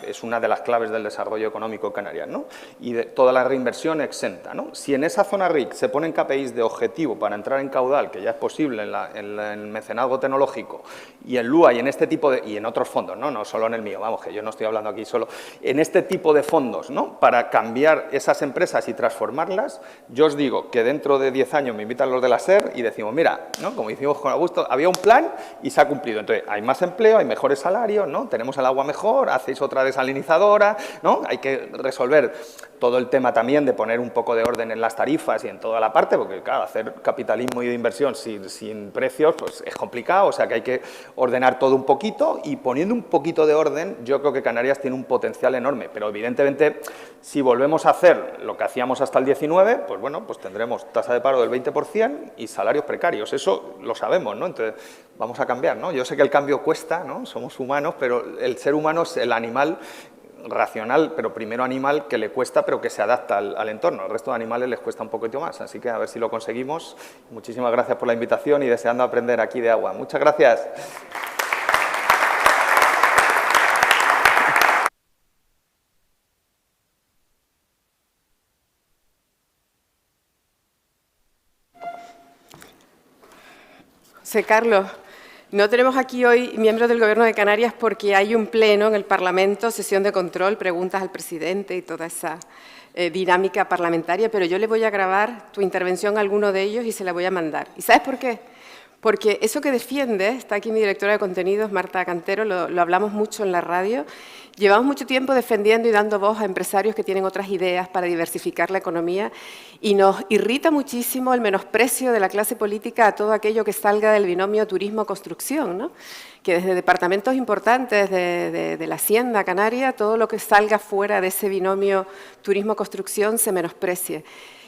es una de las claves del desarrollo económico de Canarias, ¿no? Y de toda la reinversión exenta, ¿no? Si en esa zona RIC se ponen KPIs de objetivo para entrar en caudal, que ya es posible en el mecenazgo tecnológico, y en LUA y en este tipo de... y en otros fondos, ¿no? No solo en el mío, vamos, que yo no estoy hablando aquí solo... En este tipo de fondos, ¿no? Para cambiar esas empresas y transformarlas, yo os digo que dentro de 10 años me invitan los de la SER y decimos, mira, ¿no? Como hicimos con Augusto, había un plan y se ha cumplido. Entonces, hay más empleo, hay mejores salarios, ¿no? Tenemos el agua mejor, hacéis otra desalinizadora, ¿no? Hay que resolver todo el tema también de poner un poco de orden en las tarifas y en toda la parte, porque claro, hacer capitalismo y de inversión sin precios pues es complicado, o sea que hay que ordenar todo un poquito y poniendo un poquito de orden, yo creo que Canarias tiene un potencial enorme, pero evidentemente si volvemos a hacer lo que hacíamos hasta el 19, pues bueno, pues tendremos tasa de paro del 20% y salarios precarios, eso lo sabemos, ¿no? Entonces vamos a cambiar, ¿no? Yo sé que el cambio cuesta, ¿no? Somos humanos, pero el ser humano es el animal racional, pero primero animal que le cuesta, pero que se adapta al entorno. Al resto de animales les cuesta un poquito más, así que a ver si lo conseguimos. Muchísimas gracias por la invitación y deseando aprender aquí de agua. Muchas gracias. José Carlos, no tenemos aquí hoy miembros del Gobierno de Canarias porque hay un pleno en el Parlamento, sesión de control, preguntas al presidente y toda esa dinámica parlamentaria, pero yo le voy a grabar tu intervención a alguno de ellos y se la voy a mandar. ¿Y sabes por qué? Porque eso que defiende, está aquí mi directora de contenidos, Marta Cantero, lo hablamos mucho en la radio, llevamos mucho tiempo defendiendo y dando voz a empresarios que tienen otras ideas para diversificar la economía y nos irrita muchísimo el menosprecio de la clase política a todo aquello que salga del binomio turismo-construcción, ¿no? Que desde departamentos importantes de la Hacienda Canaria, todo lo que salga fuera de ese binomio turismo-construcción se menosprecie.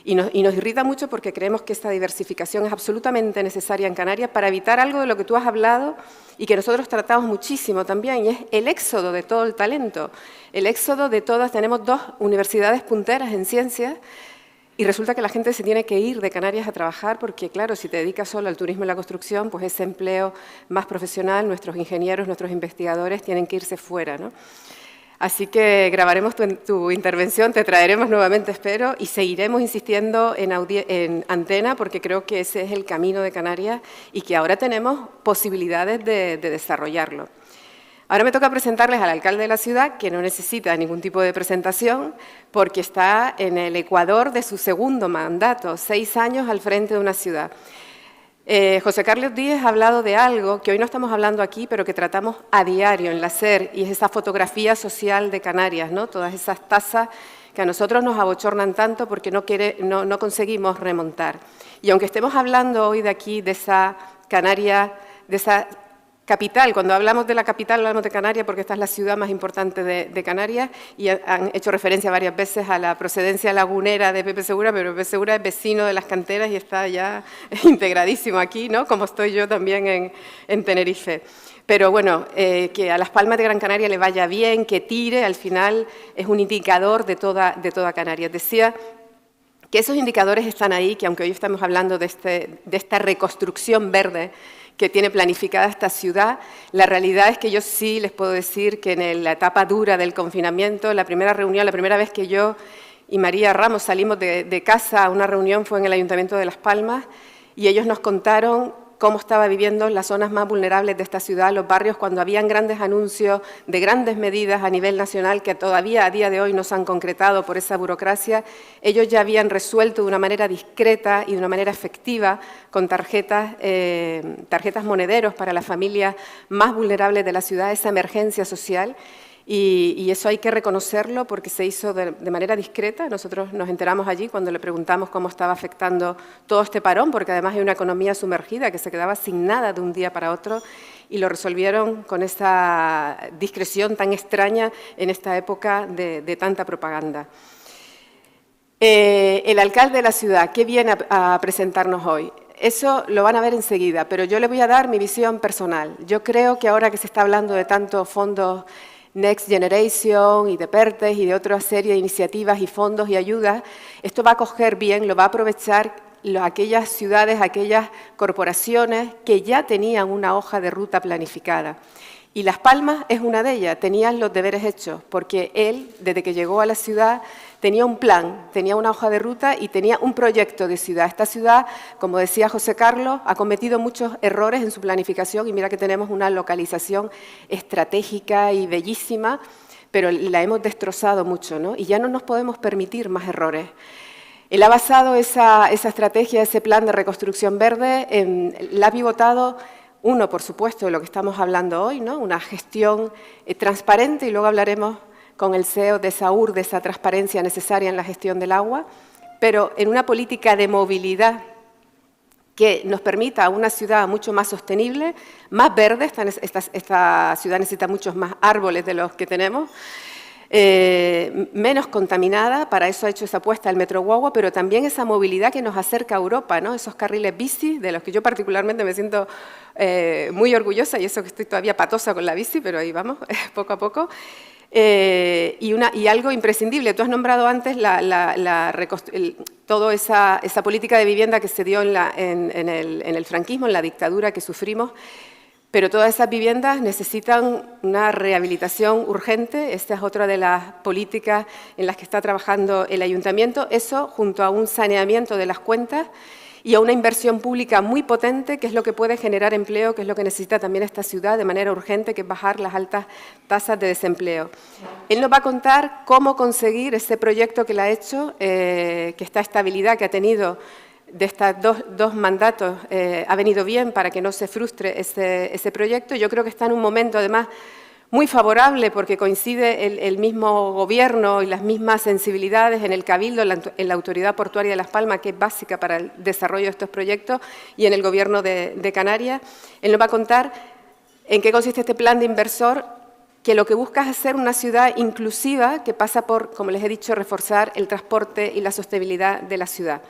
Y nos irrita mucho porque creemos que esta diversificación es absolutamente necesaria en Canarias para evitar algo de lo que tú has hablado y que nosotros tratamos muchísimo también, y es el éxodo de todo el talento, el éxodo de todas. Tenemos 2 universidades punteras en ciencias y resulta que la gente se tiene que ir de Canarias a trabajar porque, claro, si te dedicas solo al turismo y la construcción, pues ese empleo más profesional, nuestros ingenieros, nuestros investigadores tienen que irse fuera, ¿no? Así que grabaremos tu intervención, te traeremos nuevamente, espero, y seguiremos insistiendo en antena porque creo que ese es el camino de Canarias y que ahora tenemos posibilidades de desarrollarlo. Ahora me toca presentarles al alcalde de la ciudad, que no necesita ningún tipo de presentación porque está en el ecuador de su segundo mandato, 6 años al frente de una ciudad. José Carlos Díez ha hablado de algo que hoy no estamos hablando aquí, pero que tratamos a diario en la SER, y es esa fotografía social de Canarias, ¿no? Todas esas tasas que a nosotros nos abochornan tanto porque no conseguimos remontar. Y aunque estemos hablando hoy de aquí, de esa Canarias, de esa capital, cuando hablamos de la capital hablamos de Canarias porque esta es la ciudad más importante de Canarias y han hecho referencia varias veces a la procedencia lagunera de Pepe Segura, pero Pepe Segura es vecino de las canteras y está ya integradísimo aquí, ¿no? Como estoy yo también en Tenerife. Pero bueno, que a Las Palmas de Gran Canaria le vaya bien, que tire, al final es un indicador de toda Canarias. Decía que esos indicadores están ahí, que aunque hoy estamos hablando de esta reconstrucción verde que tiene planificada esta ciudad, la realidad es que yo sí les puedo decir que en la etapa dura del confinamiento, la primera reunión, la primera vez que yo y María Ramos salimos de casa a una reunión fue en el Ayuntamiento de Las Palmas y ellos nos contaron cómo estaba viviendo las zonas más vulnerables de esta ciudad, los barrios, cuando habían grandes anuncios de grandes medidas a nivel nacional que todavía a día de hoy no se han concretado por esa burocracia. Ellos ya habían resuelto de una manera discreta y de una manera efectiva con tarjetas monederos para las familias más vulnerables de la ciudad, esa emergencia social. Y eso hay que reconocerlo porque se hizo de manera discreta. Nosotros nos enteramos allí cuando le preguntamos cómo estaba afectando todo este parón, porque además hay una economía sumergida que se quedaba sin nada de un día para otro, y lo resolvieron con esa discreción tan extraña en esta época de tanta propaganda. El alcalde de la ciudad, ¿qué viene a presentarnos hoy? eso lo van a ver enseguida, pero yo le voy a dar mi visión personal. Yo creo que ahora que se está hablando de tantos fondos Next Generation y de PERTES y de otra serie de iniciativas y fondos y ayudas, esto va a coger bien, lo va a aprovechar aquellas ciudades, aquellas corporaciones que ya tenían una hoja de ruta planificada. Y Las Palmas es una de ellas, tenían los deberes hechos, porque él, desde que llegó a la ciudad, tenía un plan, tenía una hoja de ruta y tenía un proyecto de ciudad. Esta ciudad, como decía José Carlos, ha cometido muchos errores en su planificación y mira que tenemos una localización estratégica y bellísima, pero la hemos destrozado mucho, ¿no? Y ya no nos podemos permitir más errores. Él ha basado esa estrategia, ese plan de reconstrucción verde, la ha pivotado. Uno, por supuesto, de lo que estamos hablando hoy, ¿no? Una gestión transparente, y luego hablaremos con el CEO de SAUR de esa transparencia necesaria en la gestión del agua, pero en una política de movilidad que nos permita una ciudad mucho más sostenible, más verde. Esta ciudad necesita muchos más árboles de los que tenemos, menos contaminada. Para eso ha hecho esa apuesta el Metro Guagua, pero también esa movilidad que nos acerca a Europa, ¿no? Esos carriles bici, de los que yo particularmente me siento muy orgullosa, y eso que estoy todavía patosa con la bici, pero ahí vamos, poco a poco. Y algo imprescindible, tú has nombrado antes toda esa política de vivienda que se dio en el franquismo, en la dictadura que sufrimos. Pero todas esas viviendas necesitan una rehabilitación urgente. Esta es otra de las políticas en las que está trabajando el Ayuntamiento. Eso, junto a un saneamiento de las cuentas y a una inversión pública muy potente, que es lo que puede generar empleo, que es lo que necesita también esta ciudad de manera urgente, que es bajar las altas tasas de desempleo. Él nos va a contar cómo conseguir ese proyecto que él ha hecho, que esta estabilidad que ha tenido de estos dos mandatos ha venido bien para que no se frustre ese proyecto. Yo creo que está en un momento, además, muy favorable, porque coincide el mismo gobierno y las mismas sensibilidades en el Cabildo, en la Autoridad Portuaria de Las Palmas, que es básica para el desarrollo de estos proyectos, y en el Gobierno de Canarias. Él nos va a contar en qué consiste este plan de inversor, que lo que busca es hacer una ciudad inclusiva que pasa por, como les he dicho, reforzar el transporte y la sostenibilidad de la ciudad.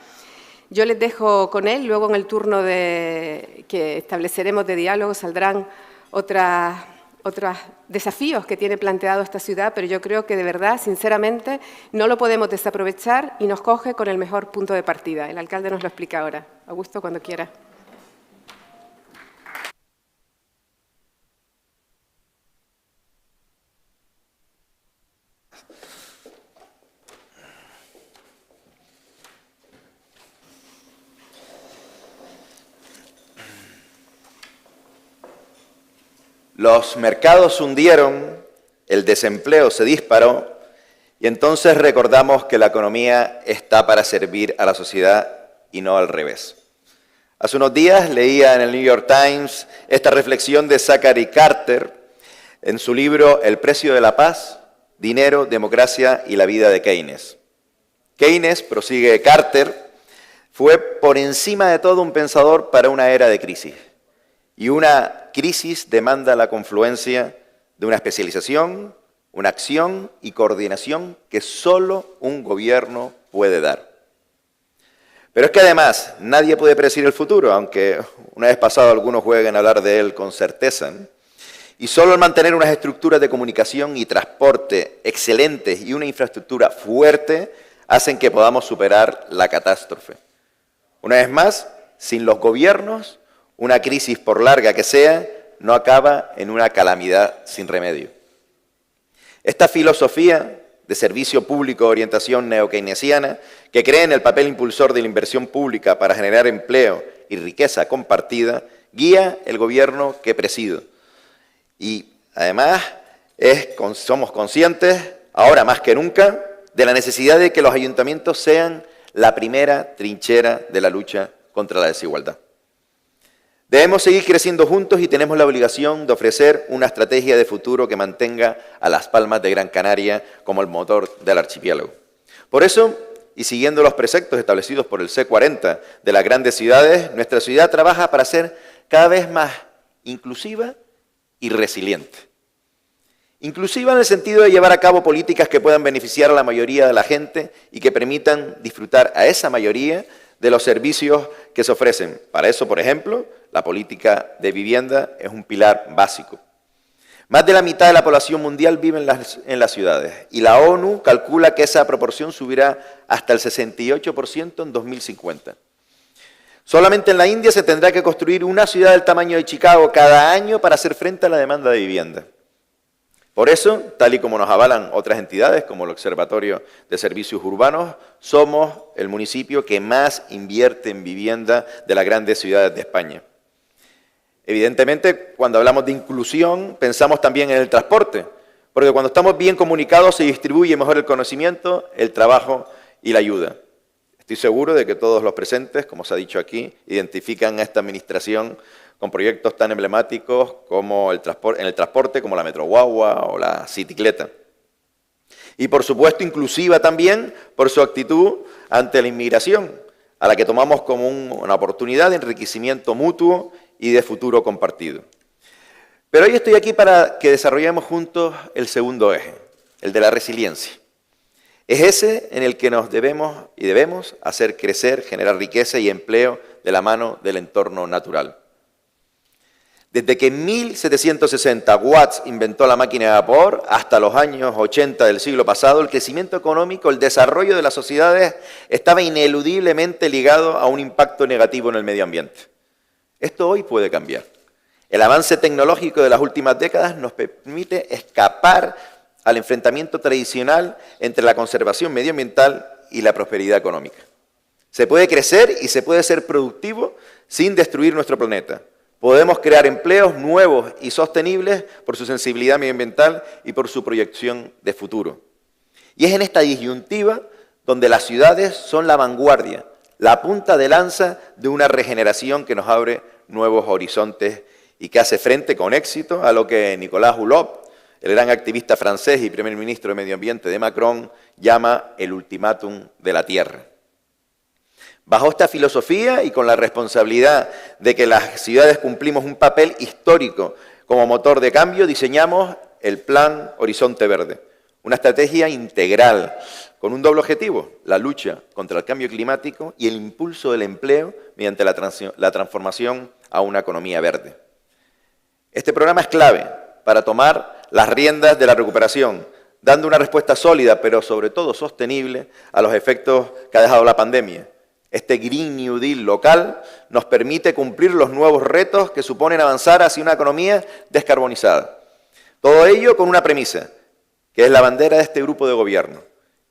Yo les dejo con él, luego en el turno que estableceremos de diálogo saldrán otros desafíos que tiene planteado esta ciudad, pero yo creo que de verdad, sinceramente, no lo podemos desaprovechar y nos coge con el mejor punto de partida. El alcalde nos lo explica ahora. Augusto, cuando quiera. Los mercados se hundieron, el desempleo se disparó y entonces recordamos que la economía está para servir a la sociedad y no al revés. Hace unos días leía en el New York Times esta reflexión de Zachary Carter en su libro El precio de la paz, dinero, democracia y la vida de Keynes. Keynes, prosigue Carter, fue por encima de todo un pensador para una era de crisis. Y una crisis demanda la confluencia de una especialización, una acción y coordinación que solo un gobierno puede dar. Pero es que además nadie puede predecir el futuro, aunque una vez pasado algunos jueguen a hablar de él con certeza, ¿no? Y solo el mantener unas estructuras de comunicación y transporte excelentes y una infraestructura fuerte hacen que podamos superar la catástrofe. Una vez más, sin los gobiernos, una crisis, por larga que sea, no acaba en una calamidad sin remedio. Esta filosofía de servicio público de orientación neokeynesiana, que cree en el papel impulsor de la inversión pública para generar empleo y riqueza compartida, guía el gobierno que presido. Y además somos conscientes, ahora más que nunca, de la necesidad de que los ayuntamientos sean la primera trinchera de la lucha contra la desigualdad. Debemos seguir creciendo juntos y tenemos la obligación de ofrecer una estrategia de futuro que mantenga a Las Palmas de Gran Canaria como el motor del archipiélago. Por eso, y siguiendo los preceptos establecidos por el C40 de las grandes ciudades, nuestra ciudad trabaja para ser cada vez más inclusiva y resiliente. Inclusiva en el sentido de llevar a cabo políticas que puedan beneficiar a la mayoría de la gente y que permitan disfrutar a esa mayoría de los servicios que se ofrecen. Para eso, por ejemplo, la política de vivienda es un pilar básico. Más de la mitad de la población mundial vive en las ciudades y la ONU calcula que esa proporción subirá hasta el 68% en 2050. Solamente en la India se tendrá que construir una ciudad del tamaño de Chicago cada año para hacer frente a la demanda de vivienda. Por eso, tal y como nos avalan otras entidades, como el Observatorio de Servicios Urbanos, somos el municipio que más invierte en vivienda de las grandes ciudades de España. Evidentemente, cuando hablamos de inclusión, pensamos también en el transporte, porque cuando estamos bien comunicados se distribuye mejor el conocimiento, el trabajo y la ayuda. Estoy seguro de que todos los presentes, como se ha dicho aquí, identifican a esta administración con proyectos tan emblemáticos como en el transporte, como la Metro Guagua o la Cicicleta. Y, por supuesto, inclusiva también por su actitud ante la inmigración, a la que tomamos como una oportunidad de enriquecimiento mutuo y de futuro compartido. Pero hoy estoy aquí para que desarrollemos juntos el segundo eje, el de la resiliencia. Es ese en el que nos debemos hacer crecer, generar riqueza y empleo de la mano del entorno natural. Desde que en 1760 Watts inventó la máquina de vapor hasta los años 80 del siglo pasado, el crecimiento económico, el desarrollo de las sociedades estaba ineludiblemente ligado a un impacto negativo en el medio ambiente. Esto hoy puede cambiar. El avance tecnológico de las últimas décadas nos permite escapar al enfrentamiento tradicional entre la conservación medioambiental y la prosperidad económica. Se puede crecer y se puede ser productivo sin destruir nuestro planeta. Podemos crear empleos nuevos y sostenibles por su sensibilidad medioambiental y por su proyección de futuro. Y es en esta disyuntiva donde las ciudades son la vanguardia, la punta de lanza de una regeneración que nos abre nuevos horizontes y que hace frente con éxito a lo que Nicolas Hulot, el gran activista francés y primer ministro de Medio Ambiente de Macron, llama el ultimátum de la Tierra. Bajo esta filosofía y con la responsabilidad de que las ciudades cumplimos un papel histórico como motor de cambio, diseñamos el Plan Horizonte Verde, una estrategia integral con un doble objetivo, la lucha contra el cambio climático y el impulso del empleo mediante la transformación a una economía verde. Este programa es clave para tomar las riendas de la recuperación, dando una respuesta sólida, pero sobre todo sostenible, a los efectos que ha dejado la pandemia. Este Green New Deal local nos permite cumplir los nuevos retos que suponen avanzar hacia una economía descarbonizada. Todo ello con una premisa, que es la bandera de este grupo de gobierno,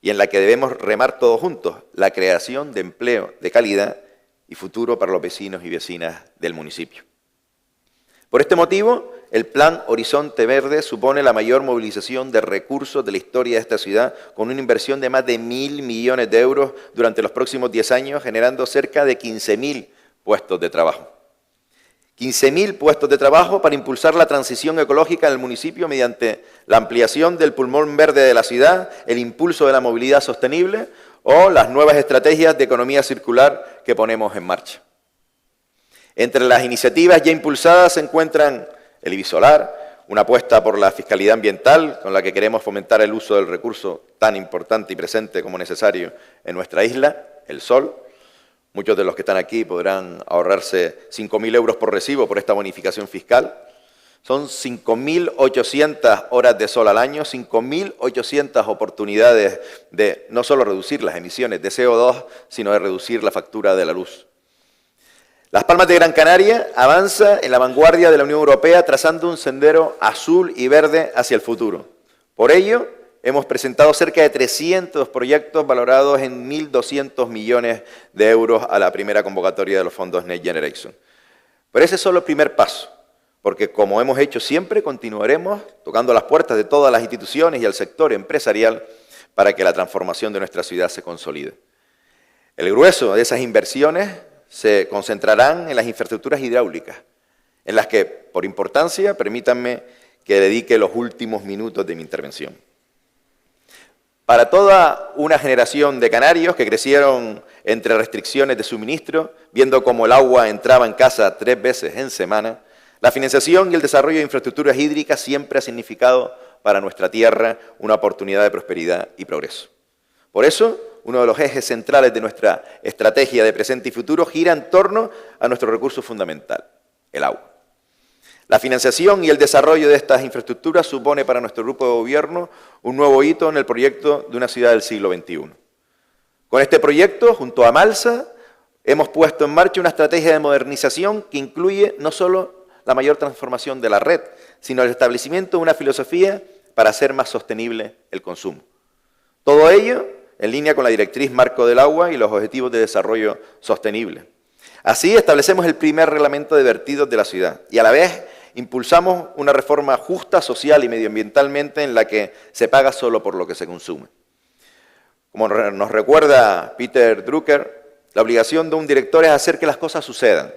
y en la que debemos remar todos juntos, la creación de empleo de calidad y futuro para los vecinos y vecinas del municipio. Por este motivo, el Plan Horizonte Verde supone la mayor movilización de recursos de la historia de esta ciudad, con una inversión de más de 1.000 millones de euros durante los próximos 10 años, generando cerca de 15.000 puestos de trabajo. 15.000 puestos de trabajo para impulsar la transición ecológica en el municipio mediante la ampliación del pulmón verde de la ciudad, el impulso de la movilidad sostenible o las nuevas estrategias de economía circular que ponemos en marcha. Entre las iniciativas ya impulsadas se encuentran el Ibisolar, una apuesta por la fiscalidad ambiental con la que queremos fomentar el uso del recurso tan importante y presente como necesario en nuestra isla, el sol. Muchos de los que están aquí podrán ahorrarse 5.000 euros por recibo por esta bonificación fiscal. Son 5.800 horas de sol al año, 5.800 oportunidades de no solo reducir las emisiones de CO2, sino de reducir la factura de la luz. Las Palmas de Gran Canaria avanza en la vanguardia de la Unión Europea trazando un sendero azul y verde hacia el futuro. Por ello, hemos presentado cerca de 300 proyectos valorados en 1.200 millones de euros a la primera convocatoria de los fondos Next Generation. Pero ese es solo el primer paso, porque como hemos hecho siempre, continuaremos tocando las puertas de todas las instituciones y al sector empresarial para que la transformación de nuestra ciudad se consolide. El grueso de esas inversiones se concentrarán en las infraestructuras hidráulicas, en las que, por importancia, permítanme que dedique los últimos minutos de mi intervención. Para toda una generación de canarios que crecieron entre restricciones de suministro, viendo cómo el agua entraba en casa 3 veces en semana, la financiación y el desarrollo de infraestructuras hídricas siempre ha significado para nuestra tierra una oportunidad de prosperidad y progreso. Por eso, uno de los ejes centrales de nuestra estrategia de presente y futuro gira en torno a nuestro recurso fundamental, el agua. La financiación y el desarrollo de estas infraestructuras supone para nuestro grupo de gobierno un nuevo hito en el proyecto de una ciudad del siglo XXI. Con este proyecto, junto a Malsa, hemos puesto en marcha una estrategia de modernización que incluye no solo la mayor transformación de la red, sino el establecimiento de una filosofía para hacer más sostenible el consumo. Todo ello en línea con la directriz marco del agua y los objetivos de desarrollo sostenible. Así establecemos el primer reglamento de vertidos de la ciudad y a la vez impulsamos una reforma justa social y medioambientalmente en la que se paga solo por lo que se consume. Como nos recuerda Peter Drucker, la obligación de un director es hacer que las cosas sucedan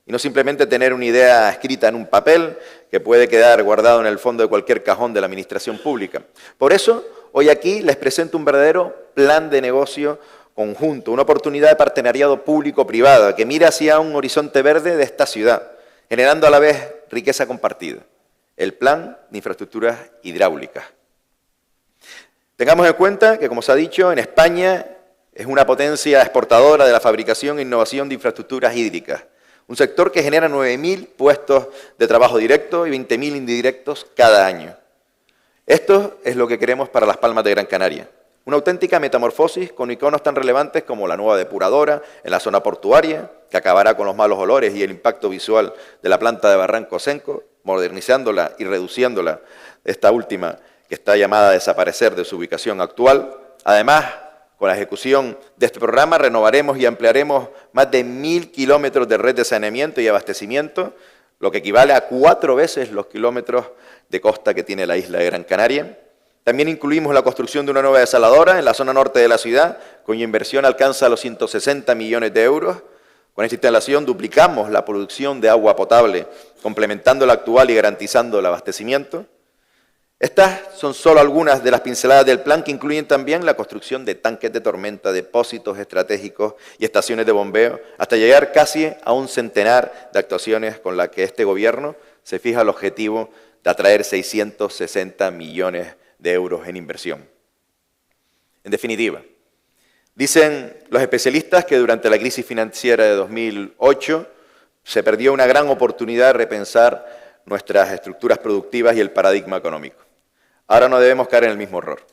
y no simplemente tener una idea escrita en un papel que puede quedar guardado en el fondo de cualquier cajón de la administración pública. Por eso, hoy aquí les presento un verdadero plan de negocio conjunto, una oportunidad de partenariado público-privado que mira hacia un horizonte verde de esta ciudad, generando a la vez riqueza compartida, el Plan de Infraestructuras Hidráulicas. Tengamos en cuenta que, como se ha dicho, en España es una potencia exportadora de la fabricación e innovación de infraestructuras hídricas, un sector que genera 9.000 puestos de trabajo directo y 20.000 indirectos cada año. Esto es lo que queremos para Las Palmas de Gran Canaria. Una auténtica metamorfosis con iconos tan relevantes como la nueva depuradora en la zona portuaria, que acabará con los malos olores y el impacto visual de la planta de Barranco Senco, modernizándola y reduciéndola, esta última que está llamada a desaparecer de su ubicación actual. Además, con la ejecución de este programa renovaremos y ampliaremos más de 1.000 kilómetros de red de saneamiento y abastecimiento, lo que equivale a 4 veces los kilómetros de costa que tiene la isla de Gran Canaria. También incluimos la construcción de una nueva desaladora en la zona norte de la ciudad, cuya inversión alcanza los 160 millones de euros. Con esta instalación duplicamos la producción de agua potable, complementando la actual y garantizando el abastecimiento. Estas son solo algunas de las pinceladas del plan que incluyen también la construcción de tanques de tormenta, depósitos estratégicos y estaciones de bombeo, hasta llegar casi a un centenar de actuaciones con las que este gobierno se fija el objetivo de atraer 660 millones de euros en inversión. En definitiva, dicen los especialistas que durante la crisis financiera de 2008 se perdió una gran oportunidad de repensar nuestras estructuras productivas y el paradigma económico. Ahora no debemos caer en el mismo error.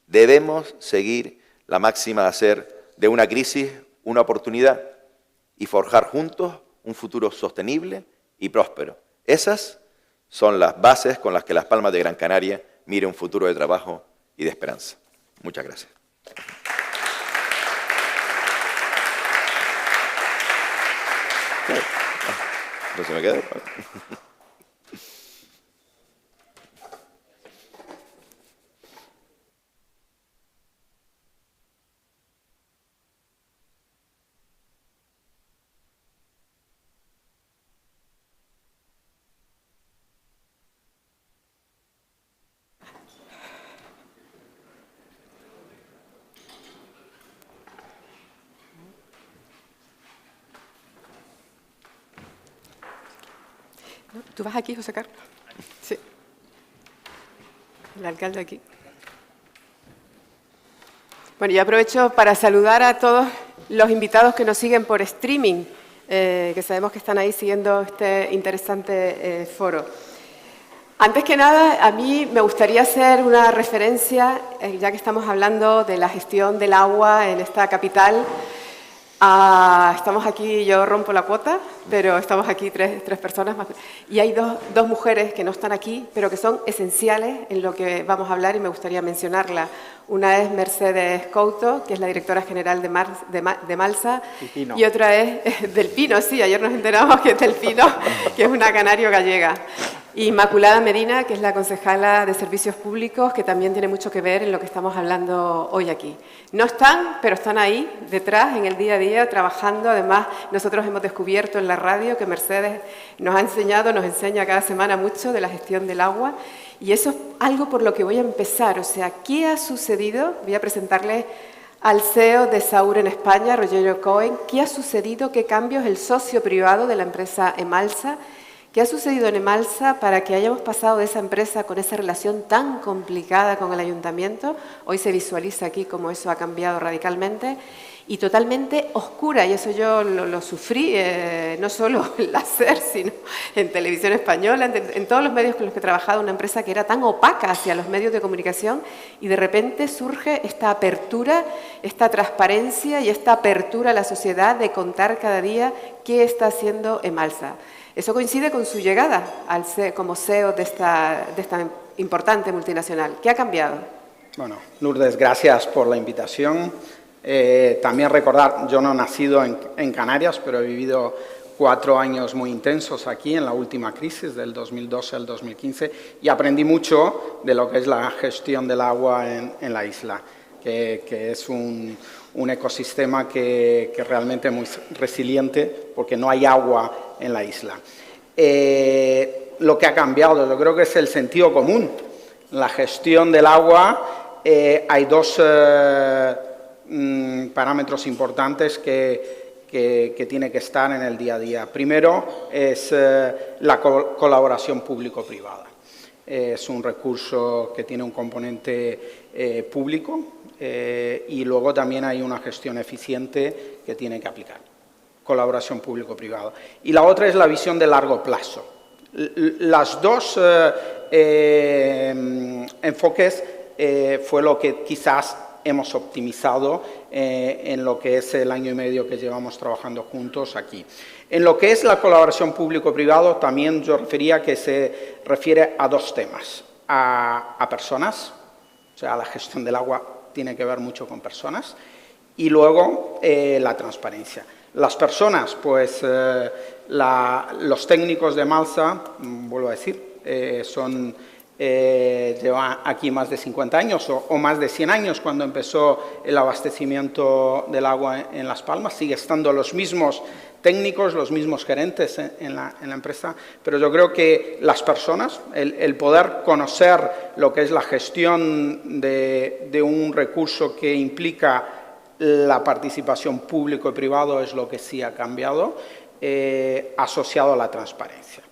Debemos seguir la máxima de hacer de una crisis una oportunidad y forjar juntos un futuro sostenible y próspero. Esas son las bases con las que Las Palmas de Gran Canaria mire un futuro de trabajo y de esperanza. Muchas gracias. ¿No se me queda? ¿Tú vas aquí, José Carlos? Sí. El alcalde aquí. Bueno, yo aprovecho para saludar a todos los invitados que nos siguen por streaming, que sabemos que están ahí siguiendo este interesante foro. Antes que nada, a mí me gustaría hacer una referencia, ya que estamos hablando de la gestión del agua en esta capital. Estamos aquí, yo rompo la cuota, pero estamos aquí tres personas más. Y hay dos mujeres que no están aquí, pero que son esenciales en lo que vamos a hablar y me gustaría mencionarla. Una es Mercedes Couto, que es la directora general de Malsa, y otra es Del Pino, sí, ayer nos enteramos que es Del Pino, que es una canario gallega. Y Inmaculada Medina, que es la concejala de Servicios Públicos, que también tiene mucho que ver en lo que estamos hablando hoy aquí. No están, pero están ahí, detrás, en el día a día, trabajando. Además, nosotros hemos descubierto en la radio que Mercedes nos ha enseñado, nos enseña cada semana mucho de la gestión del agua. Y eso es algo por lo que voy a empezar. O sea, ¿qué ha sucedido? Voy a presentarles al CEO de Saur en España, Rogerio Cohen. ¿Qué ha sucedido? ¿Qué cambios? El socio privado de la empresa Emalsa, ¿Qué ha sucedido en Emalsa para que hayamos pasado de esa empresa con esa relación tan complicada con el ayuntamiento? Hoy se visualiza aquí cómo eso ha cambiado radicalmente y totalmente oscura, y eso yo lo sufrí, no solo en la SER, sino en Televisión Española, en todos los medios con los que he trabajado, una empresa que era tan opaca hacia los medios de comunicación, y de repente surge esta apertura, esta transparencia y esta apertura a la sociedad de contar cada día qué está haciendo Emalsa. Eso coincide con su llegada como CEO de esta importante multinacional. ¿Qué ha cambiado? Bueno, Lourdes, gracias por la invitación. También recordar, yo no he nacido en Canarias, pero he vivido 4 años muy intensos aquí en la última crisis, del 2012 al 2015, y aprendí mucho de lo que es la gestión del agua en la isla, que es un ecosistema que realmente es muy resiliente porque no hay agua en la isla. Lo que ha cambiado, yo creo que es el sentido común. La gestión del agua, hay 2 parámetros importantes que tiene que estar en el día a día. Primero es la colaboración público-privada. Es un recurso que tiene un componente público y luego también hay una gestión eficiente que tiene que aplicar. Colaboración público-privada. Y la otra es la visión de largo plazo. Las 2 enfoques fue lo que quizás hemos optimizado en lo que es el año y medio que llevamos trabajando juntos aquí. En lo que es la colaboración público-privado, también yo refería que se refiere a 2 temas. A personas, o sea, la gestión del agua tiene que ver mucho con personas, y luego la transparencia. Las personas, pues los técnicos de Emalsa, vuelvo a decir, llevan aquí más de 50 años o más de 100 años cuando empezó el abastecimiento del agua en Las Palmas. Sigue estando los mismos técnicos, los mismos gerentes en la empresa, pero yo creo que las personas, el poder conocer lo que es la gestión de un recurso que implica la participación público y privado es lo que sí ha cambiado, asociado a la transparencia.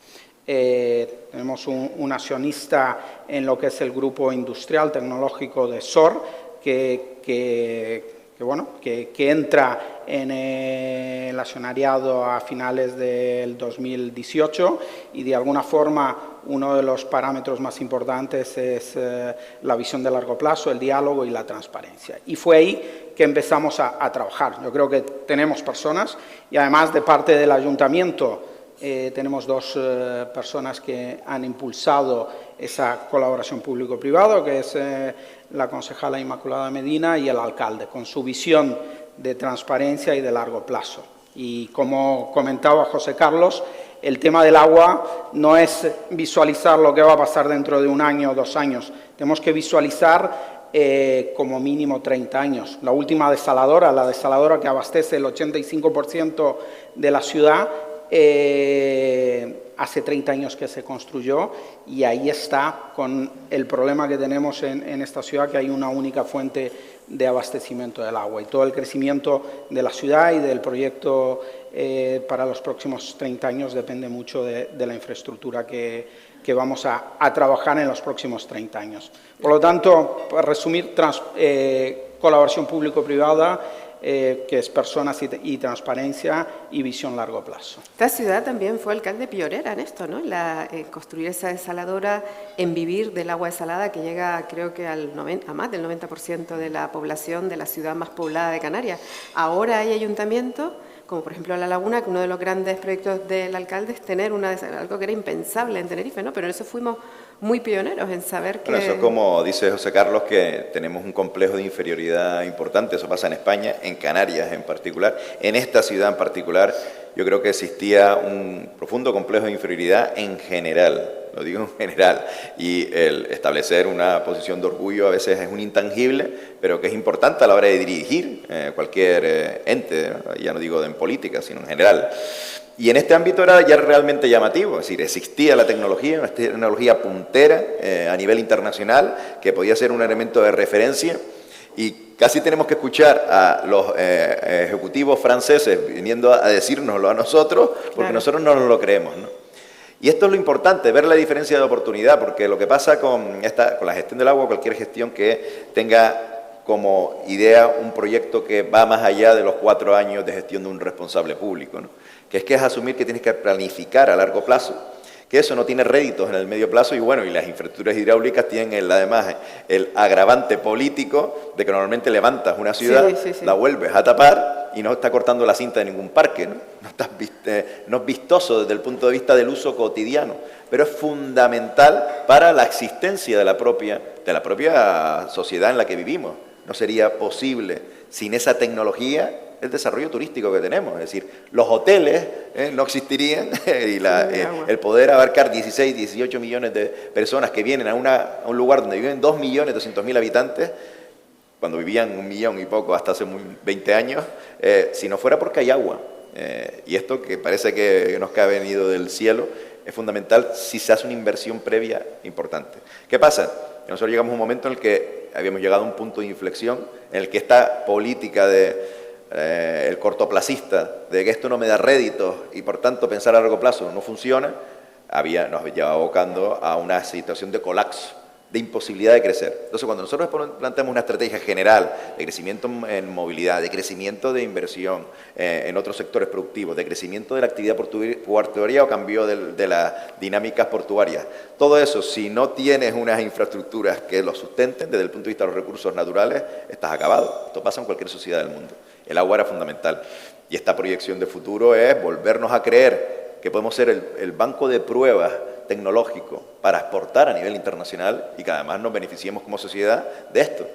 Tenemos un accionista en lo que es el grupo industrial tecnológico de SOR, que entra en el accionariado a finales del 2018 y de alguna forma uno de los parámetros más importantes es la visión de largo plazo, el diálogo y la transparencia. Y fue ahí que empezamos a trabajar. Yo creo que tenemos personas y además de parte del ayuntamiento tenemos 2 personas que han impulsado esa colaboración público-privado, que es la concejala Inmaculada Medina y el alcalde, con su visión de transparencia y de largo plazo. Y como comentaba José Carlos, el tema del agua no es visualizar lo que va a pasar dentro de 1 año o 2 años, tenemos que visualizar como mínimo 30 años. La última desaladora, la desaladora que abastece el 85% de la ciudad, hace 30 años que se construyó y ahí está con el problema que tenemos en esta ciudad, que hay una única fuente de abastecimiento del agua, y todo el crecimiento de la ciudad y del proyecto para los próximos 30 años depende mucho de la infraestructura que vamos a trabajar en los próximos 30 años. Por lo tanto, para resumir, colaboración público-privada, que es personas y transparencia y visión largo plazo. Esta ciudad también fue alcalde pionera en esto, ¿no? En construir esa desaladora, en vivir del agua desalada que llega, creo que a más del 90% de la población de la ciudad más poblada de Canarias. Ahora hay ayuntamientos, como por ejemplo La Laguna, que uno de los grandes proyectos del alcalde es tener algo que era impensable en Tenerife, ¿no? Pero en eso fuimos muy pioneros en saber que... Bueno, eso como dice José Carlos, que tenemos un complejo de inferioridad importante, eso pasa en España, en Canarias en particular, en esta ciudad en particular, yo creo que existía un profundo complejo de inferioridad en general, lo digo en general, y el establecer una posición de orgullo a veces es un intangible, pero que es importante a la hora de dirigir cualquier ente, ya no digo en política, sino en general. Y en este ámbito era ya realmente llamativo, es decir, existía la tecnología, una tecnología puntera a nivel internacional que podía ser un elemento de referencia, y casi tenemos que escuchar a los ejecutivos franceses viniendo a decírnoslo a nosotros, porque nosotros no nos lo creemos, ¿no? Y esto es lo importante, ver la diferencia de oportunidad, porque lo que pasa con la gestión del agua, cualquier gestión que tenga como idea un proyecto que va más allá de los 4 años de gestión de un responsable público, ¿no? Que es asumir que tienes que planificar a largo plazo, que eso no tiene réditos en el medio plazo y bueno, y las infraestructuras hidráulicas tienen además el agravante político de que normalmente levantas una ciudad, la vuelves a tapar y no está cortando la cinta de ningún parque, ¿no? No es vistoso desde el punto de vista del uso cotidiano, pero es fundamental para la existencia de la propia sociedad en la que vivimos. No sería posible sin esa tecnología el desarrollo turístico que tenemos. Es decir, los hoteles no existirían y el poder abarcar 16, 18 millones de personas que vienen a un lugar donde viven 2.200.000 habitantes, cuando vivían 1 millón y poco hasta hace 20 años, si no fuera porque hay agua. Y esto que parece que nos ha venido del cielo, es fundamental si se hace una inversión previa importante. ¿Qué pasa? Nosotros llegamos a un momento en el que habíamos llegado a un punto de inflexión, en el que esta política el cortoplacista, de que esto no me da réditos y por tanto pensar a largo plazo no funciona, nos lleva abocando a una situación de colapso, de imposibilidad de crecer. Entonces, cuando nosotros planteamos una estrategia general de crecimiento en movilidad, de crecimiento de inversión en otros sectores productivos, de crecimiento de la actividad portuaria o cambio de las dinámicas portuarias, todo eso, si no tienes unas infraestructuras que lo sustenten desde el punto de vista de los recursos naturales, estás acabado. Esto pasa en cualquier sociedad del mundo. El agua era fundamental. Y esta proyección de futuro es volvernos a creer que podemos ser el banco de pruebas tecnológico para exportar a nivel internacional y que además nos beneficiemos como sociedad de esto.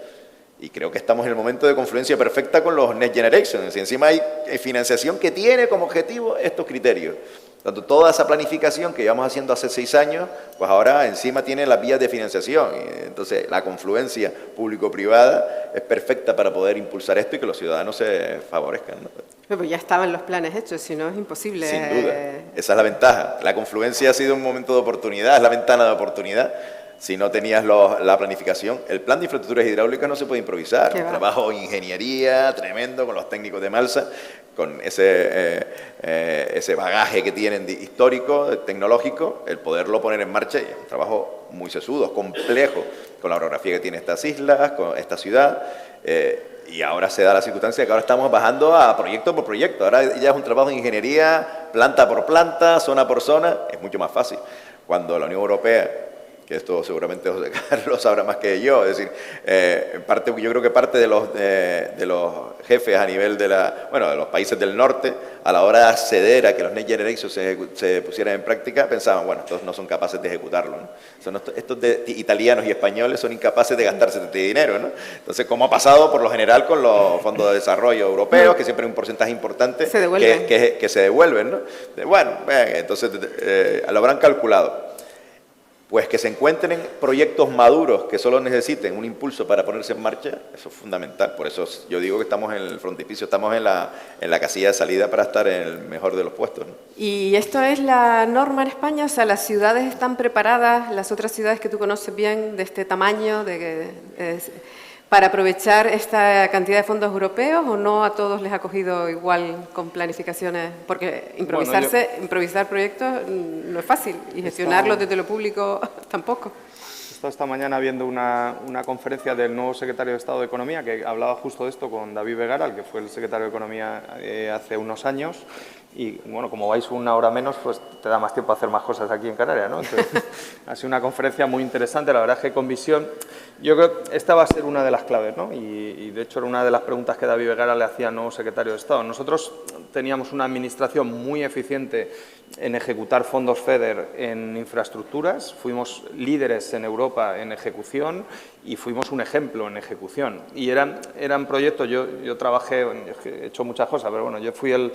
Y creo que estamos en el momento de confluencia perfecta con los Next Generation. Y encima hay financiación que tiene como objetivo estos criterios. Tanto toda esa planificación que llevamos haciendo hace 6 años, pues ahora encima tiene las vías de financiación. Y entonces la confluencia público-privada es perfecta para poder impulsar esto y que los ciudadanos se favorezcan, ¿no? Pero ya estaban los planes hechos, si no es imposible. Sin duda, esa es la ventaja. La confluencia ha sido un momento de oportunidad, es la ventana de oportunidad. Si no tenías la planificación, el plan de infraestructuras hidráulicas no se puede improvisar. Un trabajo de ingeniería tremendo con los técnicos de Malsa, con ese bagaje que tienen histórico, tecnológico, el poderlo poner en marcha, y es un trabajo muy sesudo, complejo, con la orografía que tiene estas islas, con esta ciudad. Y ahora se da la circunstancia que ahora estamos bajando a proyecto por proyecto. Ahora ya es un trabajo de ingeniería, planta por planta, zona por zona. Es mucho más fácil. Cuando la Unión Europea, que esto seguramente José Carlos sabrá más que yo, es decir, en parte, yo creo que parte de los jefes a nivel de los países del norte, a la hora de acceder a que los Next Generation se pusieran en práctica, pensaban, bueno, estos no son capaces de ejecutarlo, ¿no? Estos italianos y españoles son incapaces de gastarse este dinero, ¿no? Entonces, como ha pasado por lo general con los fondos de desarrollo europeos, que siempre hay un porcentaje importante que se devuelven, ¿no? Bueno, entonces lo habrán calculado. Pues que se encuentren proyectos maduros que solo necesiten un impulso para ponerse en marcha, eso es fundamental. Por eso yo digo que estamos en el frontispicio, estamos en la casilla de salida para estar en el mejor de los puestos, ¿no? ¿Y esto es la norma en España? O sea, ¿las ciudades están preparadas, las otras ciudades que tú conoces bien, de este tamaño, para aprovechar esta cantidad de fondos europeos, o no a todos les ha cogido igual con planificaciones? Porque improvisar proyectos no es fácil y gestionarlos desde lo público tampoco. He estado esta mañana viendo una conferencia del nuevo secretario de Estado de Economía que hablaba justo de esto con David Begaral, que fue el secretario de Economía hace unos años. Y bueno, como vais 1 hora menos, pues te da más tiempo a hacer más cosas aquí en Canarias, ¿no? Entonces, ha sido una conferencia muy interesante, la verdad es que con visión. Yo creo que esta va a ser una de las claves, ¿no? Y de hecho era una de las preguntas que David Begaral le hacía al nuevo secretario de Estado. Nosotros teníamos una administración muy eficiente en ejecutar fondos FEDER en infraestructuras, fuimos líderes en Europa en ejecución y fuimos un ejemplo en ejecución. Y eran proyectos, yo trabajé, he hecho muchas cosas, pero bueno, yo fui el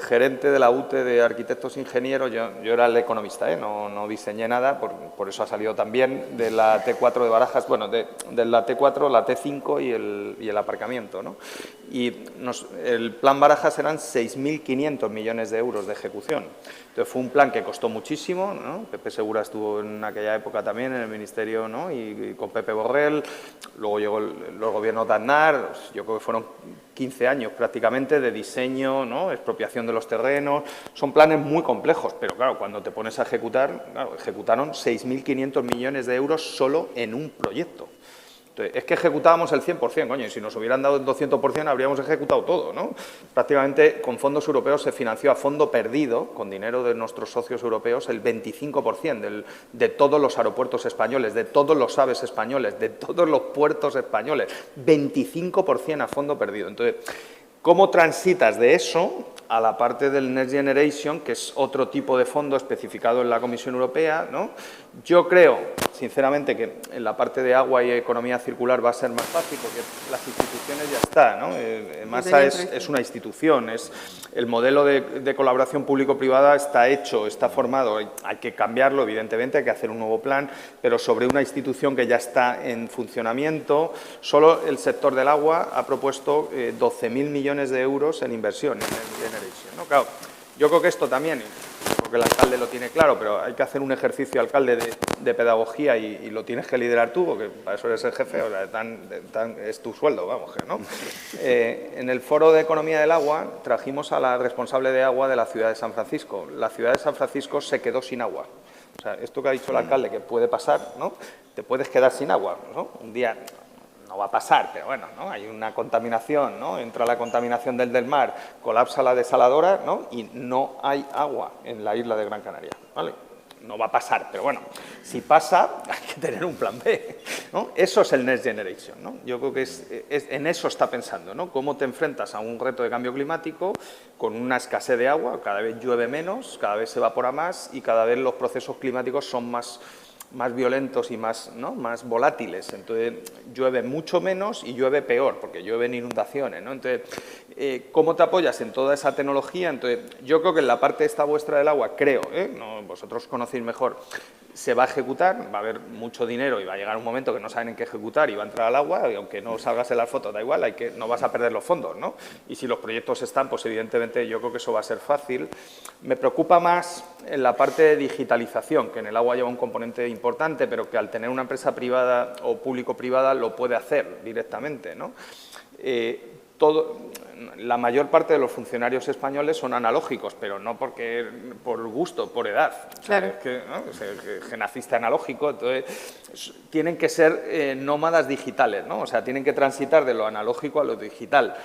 gerente de la UTE de arquitectos e ingenieros, yo era el economista, no diseñé nada, por eso ha salido también de la T4 de Barajas, bueno, de la T4, la T5 y el aparcamiento, ¿no? Y el plan Barajas eran 6.500 millones de euros de ejecución. Entonces fue un plan que costó muchísimo, ¿no? Pepe Segura estuvo en aquella época también en el Ministerio Ministerio, ¿no? y con Pepe Borrell, luego llegó los gobiernos de Aznar, yo creo que fueron 15 años prácticamente de diseño, ¿no? Expropiación de los terrenos, son planes muy complejos, pero claro, cuando te pones a ejecutar, claro, ejecutaron 6.500 millones de euros solo en un proyecto. Entonces, es que ejecutábamos el 100%, coño, y si nos hubieran dado el 200% habríamos ejecutado todo, ¿no? Prácticamente con fondos europeos se financió a fondo perdido, con dinero de nuestros socios europeos, el 25% de todos los aeropuertos españoles, de todos los AVEs españoles, de todos los puertos españoles, 25% a fondo perdido. Entonces, ¿cómo transitas de eso a la parte del Next Generation, que es otro tipo de fondo especificado en la Comisión Europea, ¿no? Yo creo, sinceramente, que en la parte de agua y economía circular va a ser más fácil, porque las instituciones ya están, ¿no? Masa es una institución, el modelo de colaboración público-privada está hecho, está formado, hay que cambiarlo, evidentemente, hay que hacer un nuevo plan, pero sobre una institución que ya está en funcionamiento. Solo el sector del agua ha propuesto 12.000 millones de euros en inversión en el Generation, ¿no? Claro, yo creo que esto también, porque el alcalde lo tiene claro, pero hay que hacer un ejercicio, alcalde, de pedagogía y lo tienes que liderar tú, porque para eso eres el jefe, o sea, es tu sueldo, vamos, ¿no? En el foro de economía del agua trajimos a la responsable de agua de la ciudad de San Francisco. La ciudad de San Francisco se quedó sin agua. O sea, esto que ha dicho el alcalde, que puede pasar, ¿no? Te puedes quedar sin agua, ¿no? Un día no va a pasar, pero bueno, ¿no? Hay una contaminación, ¿no? Entra la contaminación del mar, colapsa la desaladora, ¿no? Y no hay agua en la isla de Gran Canaria, ¿vale? No va a pasar, pero bueno, si pasa, hay que tener un plan B, ¿no? Eso es el Next Generation, ¿no? Yo creo que en eso está pensando, ¿no? Cómo te enfrentas a un reto de cambio climático con una escasez de agua, cada vez llueve menos, cada vez se evapora más y cada vez los procesos climáticos son más violentos y más, ¿no? más volátiles. Entonces, llueve mucho menos y llueve peor, porque llueven inundaciones, ¿no? Entonces, ¿cómo te apoyas en toda esa tecnología? Entonces, yo creo que en la parte esta vuestra del agua, creo, no, vosotros conocéis mejor, se va a ejecutar, va a haber mucho dinero y va a llegar un momento que no saben en qué ejecutar y va a entrar al agua, y aunque no salgas en las fotos, da igual, no vas a perder los fondos, ¿no? Y si los proyectos están, pues evidentemente yo creo que eso va a ser fácil. Me preocupa más en la parte de digitalización, que en el agua lleva un componente importante, pero que al tener una empresa privada o público-privada lo puede hacer directamente, ¿no? La mayor parte de los funcionarios españoles son analógicos, pero no por gusto, por edad. Claro. O sea, es que naciste analógico, entonces tienen que ser nómadas digitales, ¿no? O sea, tienen que transitar de lo analógico a lo digital.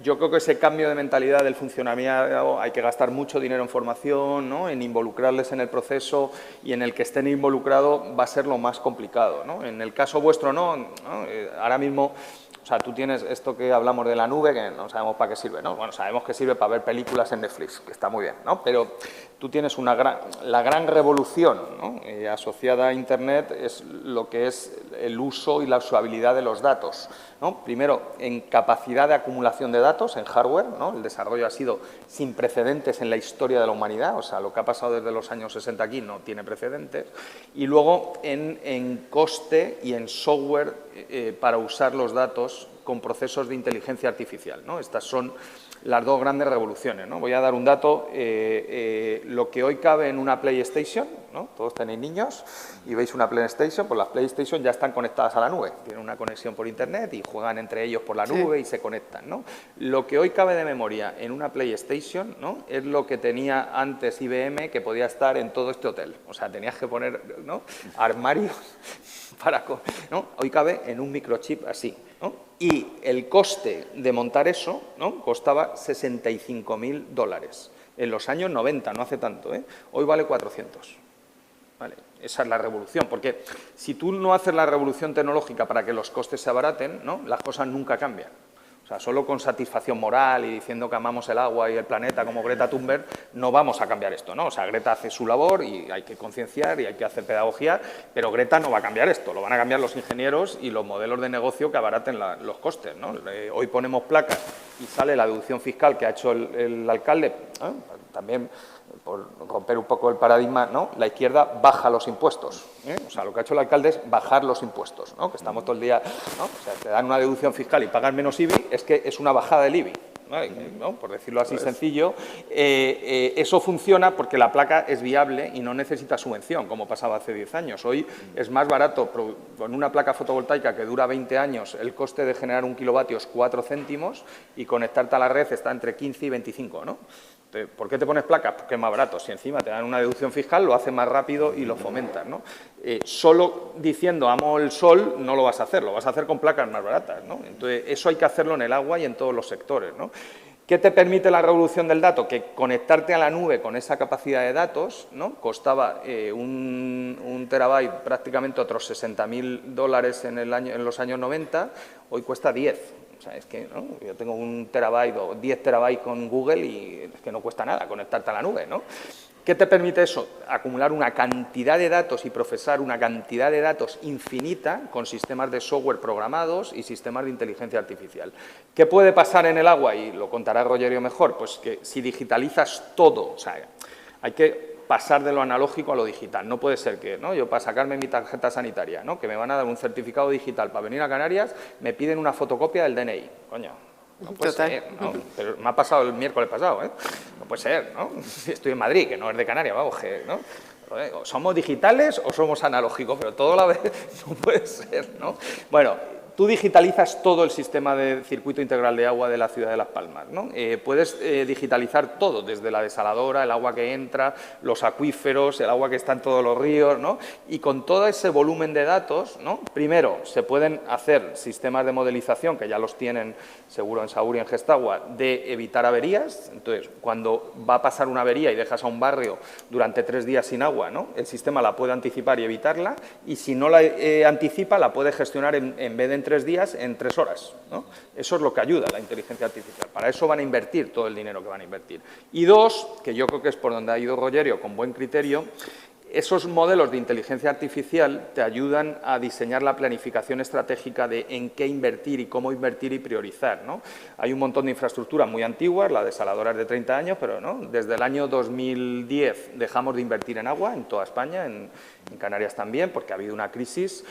Yo creo que ese cambio de mentalidad del funcionamiento, hay que gastar mucho dinero en formación, ¿no? En involucrarles en el proceso, y en el que estén involucrados va a ser lo más complicado, ¿no? En el caso vuestro no. Ahora mismo, o sea, tú tienes esto que hablamos de la nube, que no sabemos para qué sirve, ¿no? Bueno, sabemos que sirve para ver películas en Netflix, que está muy bien, ¿no? Pero tú tienes la gran revolución, ¿no? Asociada a Internet es lo que es el uso y la usabilidad de los datos, ¿no? Primero, en capacidad de acumulación de datos, en hardware, ¿no? El desarrollo ha sido sin precedentes en la historia de la humanidad, o sea, lo que ha pasado desde los años 60 aquí no tiene precedentes. Y luego, en coste y en software para usar los datos con procesos de inteligencia artificial, ¿no? Estas son las dos grandes revoluciones, ¿no? Voy a dar un dato, lo que hoy cabe en una PlayStation, ¿no? Todos tenéis niños y veis una PlayStation, pues las PlayStation ya están conectadas a la nube, tienen una conexión por Internet y juegan entre ellos por la nube, sí, y se conectan, ¿no? Lo que hoy cabe de memoria en una PlayStation, ¿no? Es lo que tenía antes IBM, que podía estar en todo este hotel, o sea, tenías que poner, ¿no? Armarios ¿no? Hoy cabe en un microchip así, ¿no? Y el coste de montar eso, ¿no? Costaba $65.000 en los años 90, no hace tanto, ¿eh? Hoy vale 400. ¿Vale? Esa es la revolución, porque si tú no haces la revolución tecnológica para que los costes se abaraten, ¿no? Las cosas nunca cambian. O sea, solo con satisfacción moral y diciendo que amamos el agua y el planeta como Greta Thunberg, no vamos a cambiar esto, ¿no? O sea, Greta hace su labor y hay que concienciar y hay que hacer pedagogía, pero Greta no va a cambiar esto, lo van a cambiar los ingenieros y los modelos de negocio que abaraten los costes, ¿no? Hoy ponemos placas y sale la deducción fiscal que ha hecho el alcalde, ¿eh? También por romper un poco el paradigma, ¿no? La izquierda baja los impuestos, ¿eh? O sea, lo que ha hecho el alcalde es bajar los impuestos, ¿no? Que estamos todo el día, ¿no? O sea, te dan una deducción fiscal y pagas menos IBI, es que es una bajada del IBI, ¿no? Por decirlo así sencillo, eso funciona porque la placa es viable y no necesita subvención, como pasaba hace 10 años. Hoy es más barato, con una placa fotovoltaica que dura 20 años, el coste de generar 1 kilovatio es 4 céntimos y conectarte a la red está entre 15 y 25, ¿no? ¿Por qué te pones placas? Porque es más barato. Si encima te dan una deducción fiscal, lo haces más rápido y lo fomentas, ¿no? Solo diciendo amo el sol no lo vas a hacer, lo vas a hacer con placas más baratas, ¿no? Entonces, eso hay que hacerlo en el agua y en todos los sectores, ¿no? ¿Qué te permite la revolución del dato? Que conectarte a la nube con esa capacidad de datos, ¿no? Costaba un terabyte prácticamente otros $60.000 en los años 90, hoy cuesta 10. O sea, es que, ¿no? Yo tengo 1 terabyte o 10 terabytes con Google y es que no cuesta nada conectarte a la nube, ¿no? ¿Qué te permite eso? Acumular una cantidad de datos y procesar una cantidad de datos infinita con sistemas de software programados y sistemas de inteligencia artificial. ¿Qué puede pasar en el agua? Y lo contará Rogerio mejor, pues que si digitalizas todo, o sea, hay que pasar de lo analógico a lo digital. No puede ser que, ¿no? Yo para sacarme mi tarjeta sanitaria, ¿no? Que me van a dar un certificado digital para venir a Canarias, me piden una fotocopia del DNI. Coño, no puede ser, ¿no? Pero me ha pasado el miércoles pasado, ¿eh? No puede ser, ¿no? Estoy en Madrid, que no es de Canarias, vamos, ¿no? ¿Somos digitales o somos analógicos? Pero todo a la vez no puede ser, ¿no? Bueno, tú digitalizas todo el sistema de circuito integral de agua de la ciudad de Las Palmas, ¿no? Puedes digitalizar todo, desde la desaladora, el agua que entra, los acuíferos, el agua que está en todos los ríos, ¿no? Y con todo ese volumen de datos, ¿no? Primero, se pueden hacer sistemas de modelización, que ya los tienen seguro en Saur y en Gestagua, de evitar averías. Entonces, cuando va a pasar una avería y dejas a un barrio durante 3 días sin agua, ¿no? El sistema la puede anticipar y evitarla, y si no la anticipa, la puede gestionar en vez de en 3 días, en 3 horas, ¿no? Eso es lo que ayuda a la inteligencia artificial. Para eso van a invertir todo el dinero que van a invertir. Y 2, que yo creo que es por donde ha ido Rogerio con buen criterio, esos modelos de inteligencia artificial te ayudan a diseñar la planificación estratégica de en qué invertir y cómo invertir y priorizar, ¿no? Hay un montón de infraestructuras muy antiguas, la desaladora es de 30 años, pero ¿no? Desde el año 2010 dejamos de invertir en agua en toda España, en Canarias también, porque ha habido una crisis.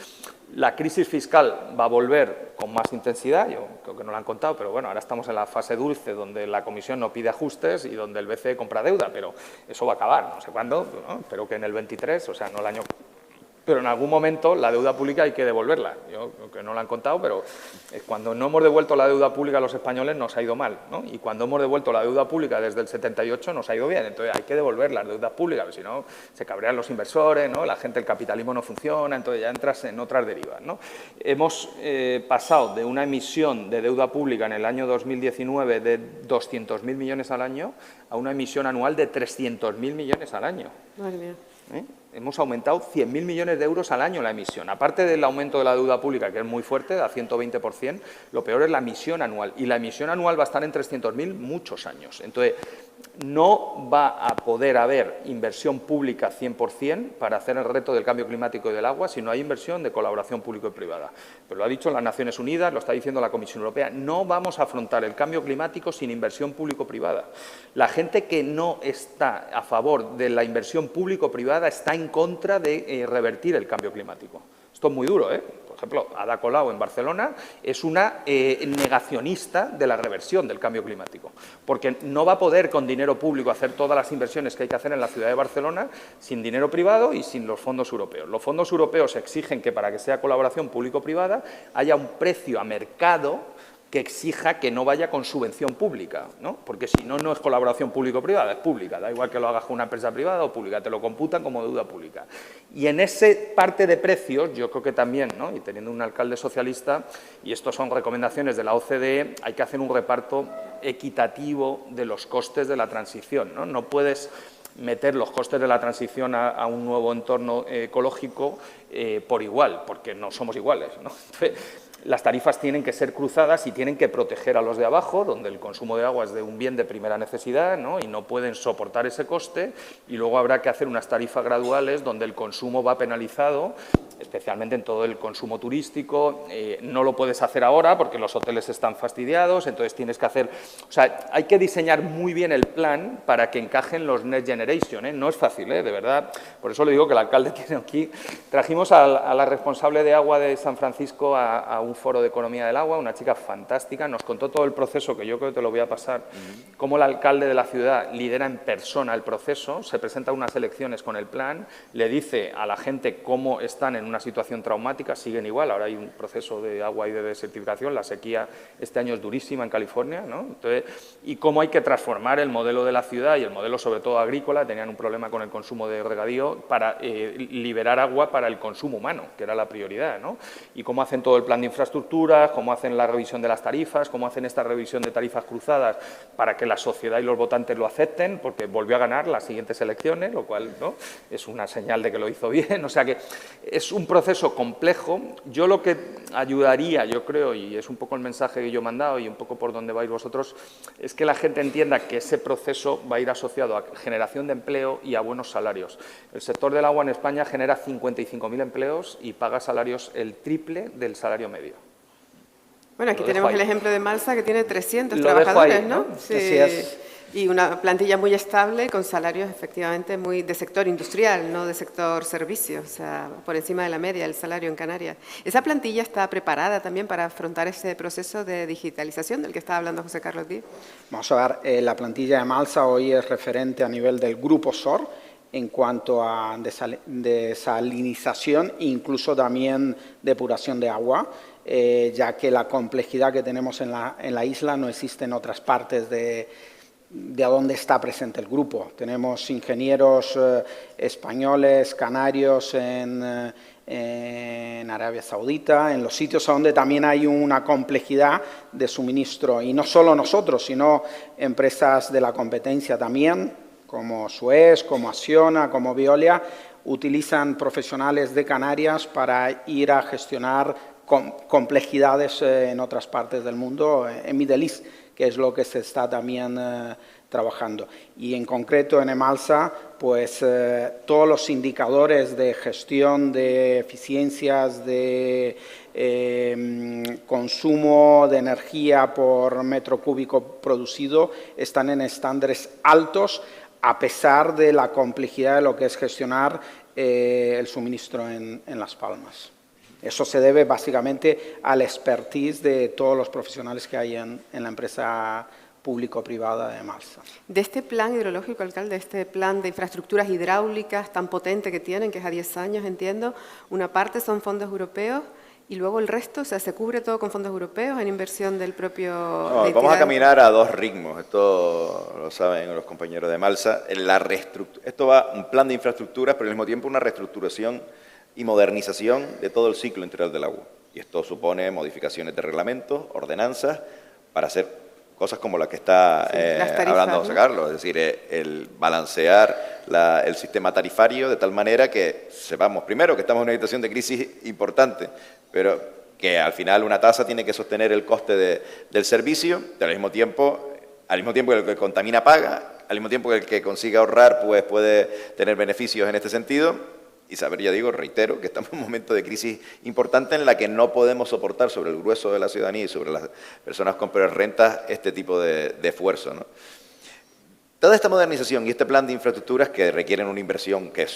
La crisis fiscal va a volver con más intensidad, yo creo que no lo han contado, pero bueno, ahora estamos en la fase dulce donde la Comisión no pide ajustes y donde el BCE compra deuda, pero eso va a acabar, no sé cuándo, ¿no? Espero que en el 23, o sea, no el año... Pero en algún momento la deuda pública hay que devolverla. Yo creo que no lo han contado, pero cuando no hemos devuelto la deuda pública a los españoles nos ha ido mal, ¿no? Y cuando hemos devuelto la deuda pública desde el 78 nos ha ido bien. Entonces hay que devolver las deudas públicas, si no se cabrean los inversores, ¿no? La gente, el capitalismo no funciona, entonces ya entras en otras derivas, ¿no? Hemos pasado de una emisión de deuda pública en el año 2019 de 200.000 millones al año a una emisión anual de 300.000 millones al año. Madre mía. Hemos aumentado 100.000 millones de euros al año la emisión. Aparte del aumento de la deuda pública, que es muy fuerte, a 120%, lo peor es la emisión anual. Y la emisión anual va a estar en 300.000 muchos años. Entonces, no va a poder haber inversión pública 100% para hacer el reto del cambio climático y del agua si no hay inversión de colaboración público y privada. Pero lo ha dicho las Naciones Unidas, lo está diciendo la Comisión Europea, no vamos a afrontar el cambio climático sin inversión público-privada. La gente que no está a favor de la inversión público-privada está en contra de revertir el cambio climático. Esto es muy duro, ¿eh? Por ejemplo, Ada Colau en Barcelona es una negacionista de la reversión del cambio climático, porque no va a poder con dinero público hacer todas las inversiones que hay que hacer en la ciudad de Barcelona sin dinero privado y sin los fondos europeos. Los fondos europeos exigen que para que sea colaboración público-privada haya un precio a mercado que exija que no vaya con subvención pública, ¿no? Porque si no, no es colaboración público-privada, es pública, da igual que lo hagas con una empresa privada o pública, te lo computan como deuda pública. Y en ese parte de precios, yo creo que también, ¿no? Y teniendo un alcalde socialista, y esto son recomendaciones de la OCDE, hay que hacer un reparto equitativo de los costes de la transición, ¿no? No puedes meter los costes de la transición a un nuevo entorno ecológico por igual, porque no somos iguales, ¿no? Entonces, las tarifas tienen que ser cruzadas y tienen que proteger a los de abajo, donde el consumo de agua es de un bien de primera necesidad, ¿no? Y no pueden soportar ese coste, y luego habrá que hacer unas tarifas graduales donde el consumo va penalizado, especialmente en todo el consumo turístico. No lo puedes hacer ahora porque los hoteles están fastidiados, entonces tienes que hacer... O sea, hay que diseñar muy bien el plan para que encajen los Next Generation, ¿eh? No es fácil, de verdad. Por eso le digo que el alcalde tiene aquí... Trajimos a la responsable de agua de San Francisco a un foro de economía del agua, una chica fantástica, nos contó todo el proceso, que yo creo que te lo voy a pasar, cómo el alcalde de la ciudad lidera en persona el proceso, se presenta a unas elecciones con el plan, le dice a la gente cómo están en una situación traumática, siguen igual, ahora hay un proceso de agua y de desertificación, la sequía este año es durísima en California, ¿no? Entonces, y cómo hay que transformar el modelo de la ciudad y el modelo sobre todo agrícola, tenían un problema con el consumo de regadío, para liberar agua para el consumo humano, que era la prioridad, ¿no? Y cómo hacen todo el plan de infraestructuras, cómo hacen la revisión de las tarifas, cómo hacen esta revisión de tarifas cruzadas para que la sociedad y los votantes lo acepten, porque volvió a ganar las siguientes elecciones, lo cual, ¿no?, es una señal de que lo hizo bien. O sea que es un proceso complejo. Yo lo que ayudaría, yo creo, y es un poco el mensaje que yo he mandado y un poco por donde vais vosotros, es que la gente entienda que ese proceso va a ir asociado a generación de empleo y a buenos salarios. El sector del agua en España genera 55.000 empleos y paga salarios el triple del salario medio. Bueno, aquí tenemos el ejemplo de Malsa, que tiene 300 Lo trabajadores, dejo ahí, ¿no? ¿no? Sí. Así es. Y una plantilla muy estable, con salarios efectivamente muy de sector industrial, no de sector servicios, o sea, por encima de la media el salario en Canarias. ¿Esa plantilla está preparada también para afrontar ese proceso de digitalización del que estaba hablando José Carlos Díez? Vamos a ver, la plantilla de Malsa hoy es referente a nivel del Grupo SOR en cuanto a desalinización e incluso también depuración de agua, ya que la complejidad que tenemos en la isla no existe en otras partes de donde está presente el grupo. Tenemos ingenieros españoles, canarios en Arabia Saudita, en los sitios donde también hay una complejidad de suministro, y no solo nosotros, sino empresas de la competencia también, como Suez, como Acciona, como Veolia, utilizan profesionales de Canarias para ir a gestionar complejidades en otras partes del mundo, en Middle East, que es lo que se está también trabajando. Y en concreto en Emalsa, pues todos los indicadores de gestión de eficiencias, de consumo de energía por metro cúbico producido están en estándares altos, a pesar de la complejidad de lo que es gestionar el suministro en Las Palmas. Eso se debe básicamente al expertise de todos los profesionales que hay en la empresa público-privada de Malsa. De este plan hidrológico, alcalde, este plan de infraestructuras hidráulicas tan potente que tienen, que es a 10 años, entiendo, una parte son fondos europeos y luego el resto, o sea, ¿se cubre todo con fondos europeos en inversión del propio...? No, vamos a caminar a dos ritmos, esto lo saben los compañeros de Malsa. Esto va un plan de infraestructuras, pero al mismo tiempo una reestructuración y modernización de todo el ciclo integral del agua. Y esto supone modificaciones de reglamentos, ordenanzas, para hacer cosas como la que está hablando José Carlos, es decir, el balancear el sistema tarifario de tal manera que sepamos, primero, que estamos en una situación de crisis importante, pero que al final una tasa tiene que sostener el coste del servicio, pero al mismo tiempo que el que contamina paga, al mismo tiempo que el que consiga ahorrar pues puede tener beneficios en este sentido. Y saber, ya digo, reitero, que estamos en un momento de crisis importante en la que no podemos soportar sobre el grueso de la ciudadanía y sobre las personas con peores rentas este tipo de esfuerzo, ¿no? Toda esta modernización y este plan de infraestructuras que requieren una inversión que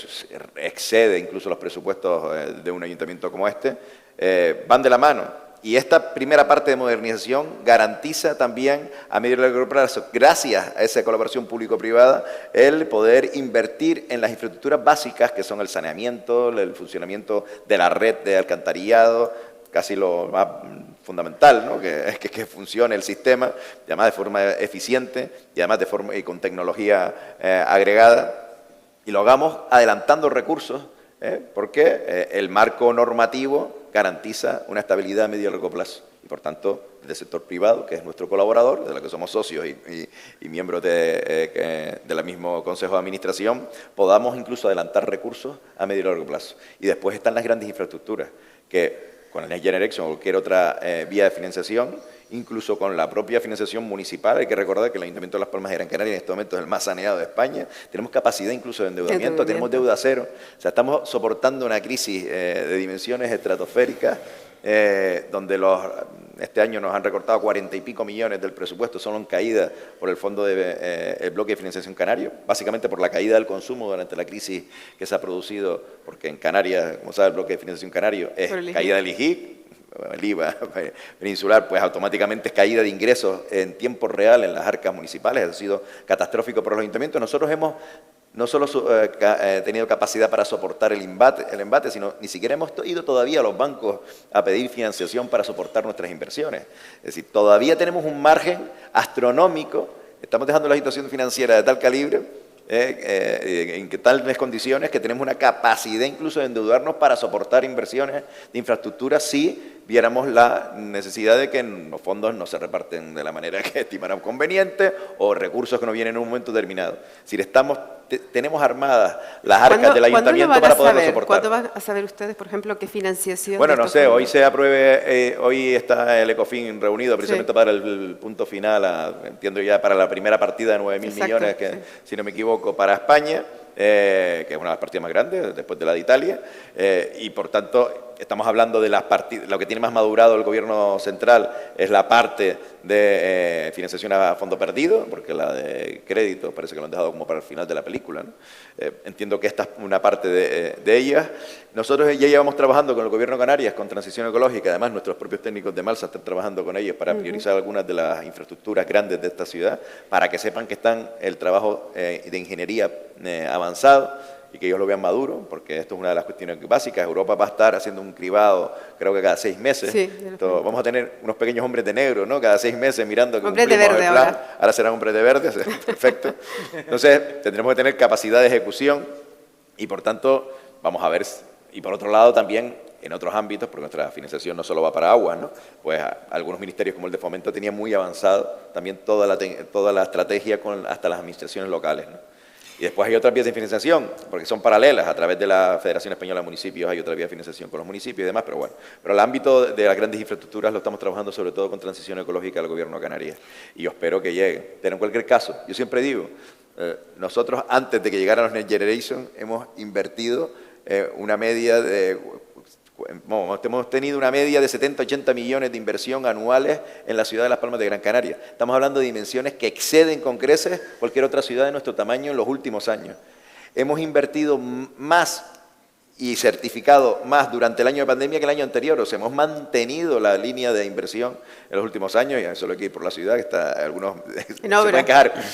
excede incluso los presupuestos de un ayuntamiento como este, van de la mano. Y esta primera parte de modernización garantiza también a medio y largo plazo, gracias a esa colaboración público-privada, el poder invertir en las infraestructuras básicas que son el saneamiento, el funcionamiento de la red de alcantarillado, casi lo más fundamental, ¿no? que funcione el sistema, y además de forma eficiente y además y con tecnología agregada, y lo hagamos adelantando recursos, porque el marco normativo garantiza una estabilidad a medio y largo plazo. Y por tanto, desde el sector privado, que es nuestro colaborador, de la que somos socios y miembros del mismo Consejo de Administración, podamos incluso adelantar recursos a medio y largo plazo. Y después están las grandes infraestructuras, que con el Next Generation o cualquier otra vía de financiación, incluso con la propia financiación municipal. Hay que recordar que el Ayuntamiento de Las Palmas de Gran Canaria en este momento es el más saneado de España. Tenemos capacidad incluso de endeudamiento, tenemos deuda cero. O sea, estamos soportando una crisis de dimensiones estratosféricas, donde este año nos han recortado 40 y pico millones del presupuesto, solo en caída por el fondo el bloque de financiación canario, básicamente por la caída del consumo durante la crisis que se ha producido, porque en Canarias, como sabe, el bloque de financiación canario es caída del IGIC, el IVA peninsular, pues automáticamente es caída de ingresos en tiempo real en las arcas municipales. Eso ha sido catastrófico para los ayuntamientos. Nosotros hemos no solo tenido capacidad para soportar el embate, sino ni siquiera hemos ido todavía a los bancos a pedir financiación para soportar nuestras inversiones. Es decir, todavía tenemos un margen astronómico, estamos dejando la situación financiera de tal calibre, en tales condiciones que tenemos una capacidad incluso de endeudarnos para soportar inversiones de infraestructura si viéramos la necesidad de que los fondos no se reparten de la manera que estimáramos conveniente o recursos que nos vienen en un momento determinado. Es decir, tenemos armadas las arcas del ayuntamiento para poderlo soportar. ¿Cuándo van a saber ustedes, por ejemplo, qué financiación? Bueno, no sé, hoy se apruebe, hoy está el ECOFIN reunido precisamente para el punto final, entiendo ya para la primera partida de 9.000 millones, que si no me equivoco, para España, que es una de las partidas más grandes después de la de Italia, y por tanto estamos hablando de las partidas, lo que tiene más madurado el gobierno central es la parte de financiación a fondo perdido, porque la de crédito parece que lo han dejado como para el final de la película, ¿no? Entiendo que esta es una parte de ellas. Nosotros ya llevamos trabajando con el gobierno de Canarias con transición ecológica, además nuestros propios técnicos de Malsa están trabajando con ellos para priorizar algunas de las infraestructuras grandes de esta ciudad, para que sepan que están el trabajo de ingeniería avanzado, y que ellos lo vean maduro, porque esto es una de las cuestiones básicas. Europa va a estar haciendo un cribado, creo que cada 6 meses. Sí, entonces, vamos a tener unos pequeños hombres de negro, ¿no? Cada 6 meses mirando que hombres de verde el plan. Ahora serán hombres de verde, perfecto. Entonces, tendremos que tener capacidad de ejecución y, por tanto, vamos a ver. Y por otro lado, también en otros ámbitos, porque nuestra financiación no solo va para aguas, ¿no? Pues algunos ministerios como el de Fomento tenían muy avanzado también toda la estrategia hasta las administraciones locales, ¿no? Y después hay otras vías de financiación, porque son paralelas. A través de la Federación Española de Municipios hay otra vía de financiación con los municipios y demás, pero bueno. Pero el ámbito de las grandes infraestructuras lo estamos trabajando sobre todo con transición ecológica del Gobierno de Canarias. Y yo espero que llegue. Pero en cualquier caso, yo siempre digo, nosotros antes de que llegaran los Next Generation hemos invertido una media de... hemos tenido una media de 70-80 millones de inversión anuales en la ciudad de Las Palmas de Gran Canaria. Estamos hablando de dimensiones que exceden con creces cualquier otra ciudad de nuestro tamaño en los últimos años. Hemos invertido más y certificado más durante el año de pandemia que el año anterior. O sea, hemos mantenido la línea de inversión en los últimos años, y eso lo hay que ir por la ciudad, que está algunos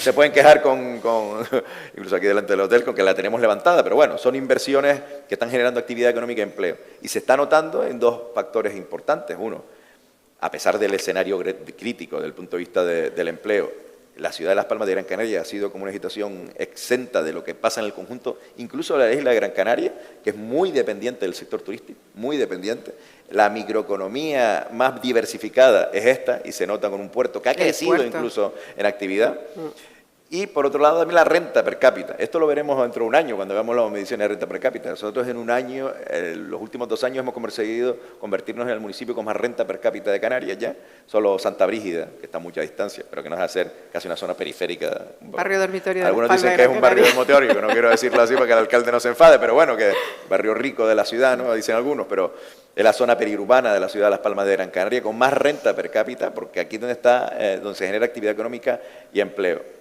se pueden quejar con incluso aquí delante del hotel, con que la tenemos levantada, pero bueno, son inversiones que están generando actividad económica y empleo. Y se está notando en 2 factores importantes. Uno, a pesar del escenario crítico desde el punto de vista del empleo, la ciudad de Las Palmas de Gran Canaria ha sido como una situación exenta de lo que pasa en el conjunto, incluso la isla de Gran Canaria, que es muy dependiente del sector turístico, muy dependiente. La microeconomía más diversificada es esta, y se nota con un puerto que ha crecido incluso en actividad. Y por otro lado también la renta per cápita. Esto lo veremos dentro de un año cuando veamos las mediciones de renta per cápita. Nosotros en un año, los últimos 2 años hemos conseguido convertirnos en el municipio con más renta per cápita de Canarias ya. Solo Santa Brígida, que está a mucha distancia, pero que nos hace ser casi una zona periférica. Barrio dormitorio. Algunos dicen que es un barrio dormitorio, que no quiero decirlo así para que el alcalde no se enfade, pero bueno, que barrio rico de la ciudad, ¿no? Dicen algunos, pero es la zona periurbana de la ciudad de Las Palmas de Gran Canaria con más renta per cápita, porque aquí es donde está, donde se genera actividad económica y empleo.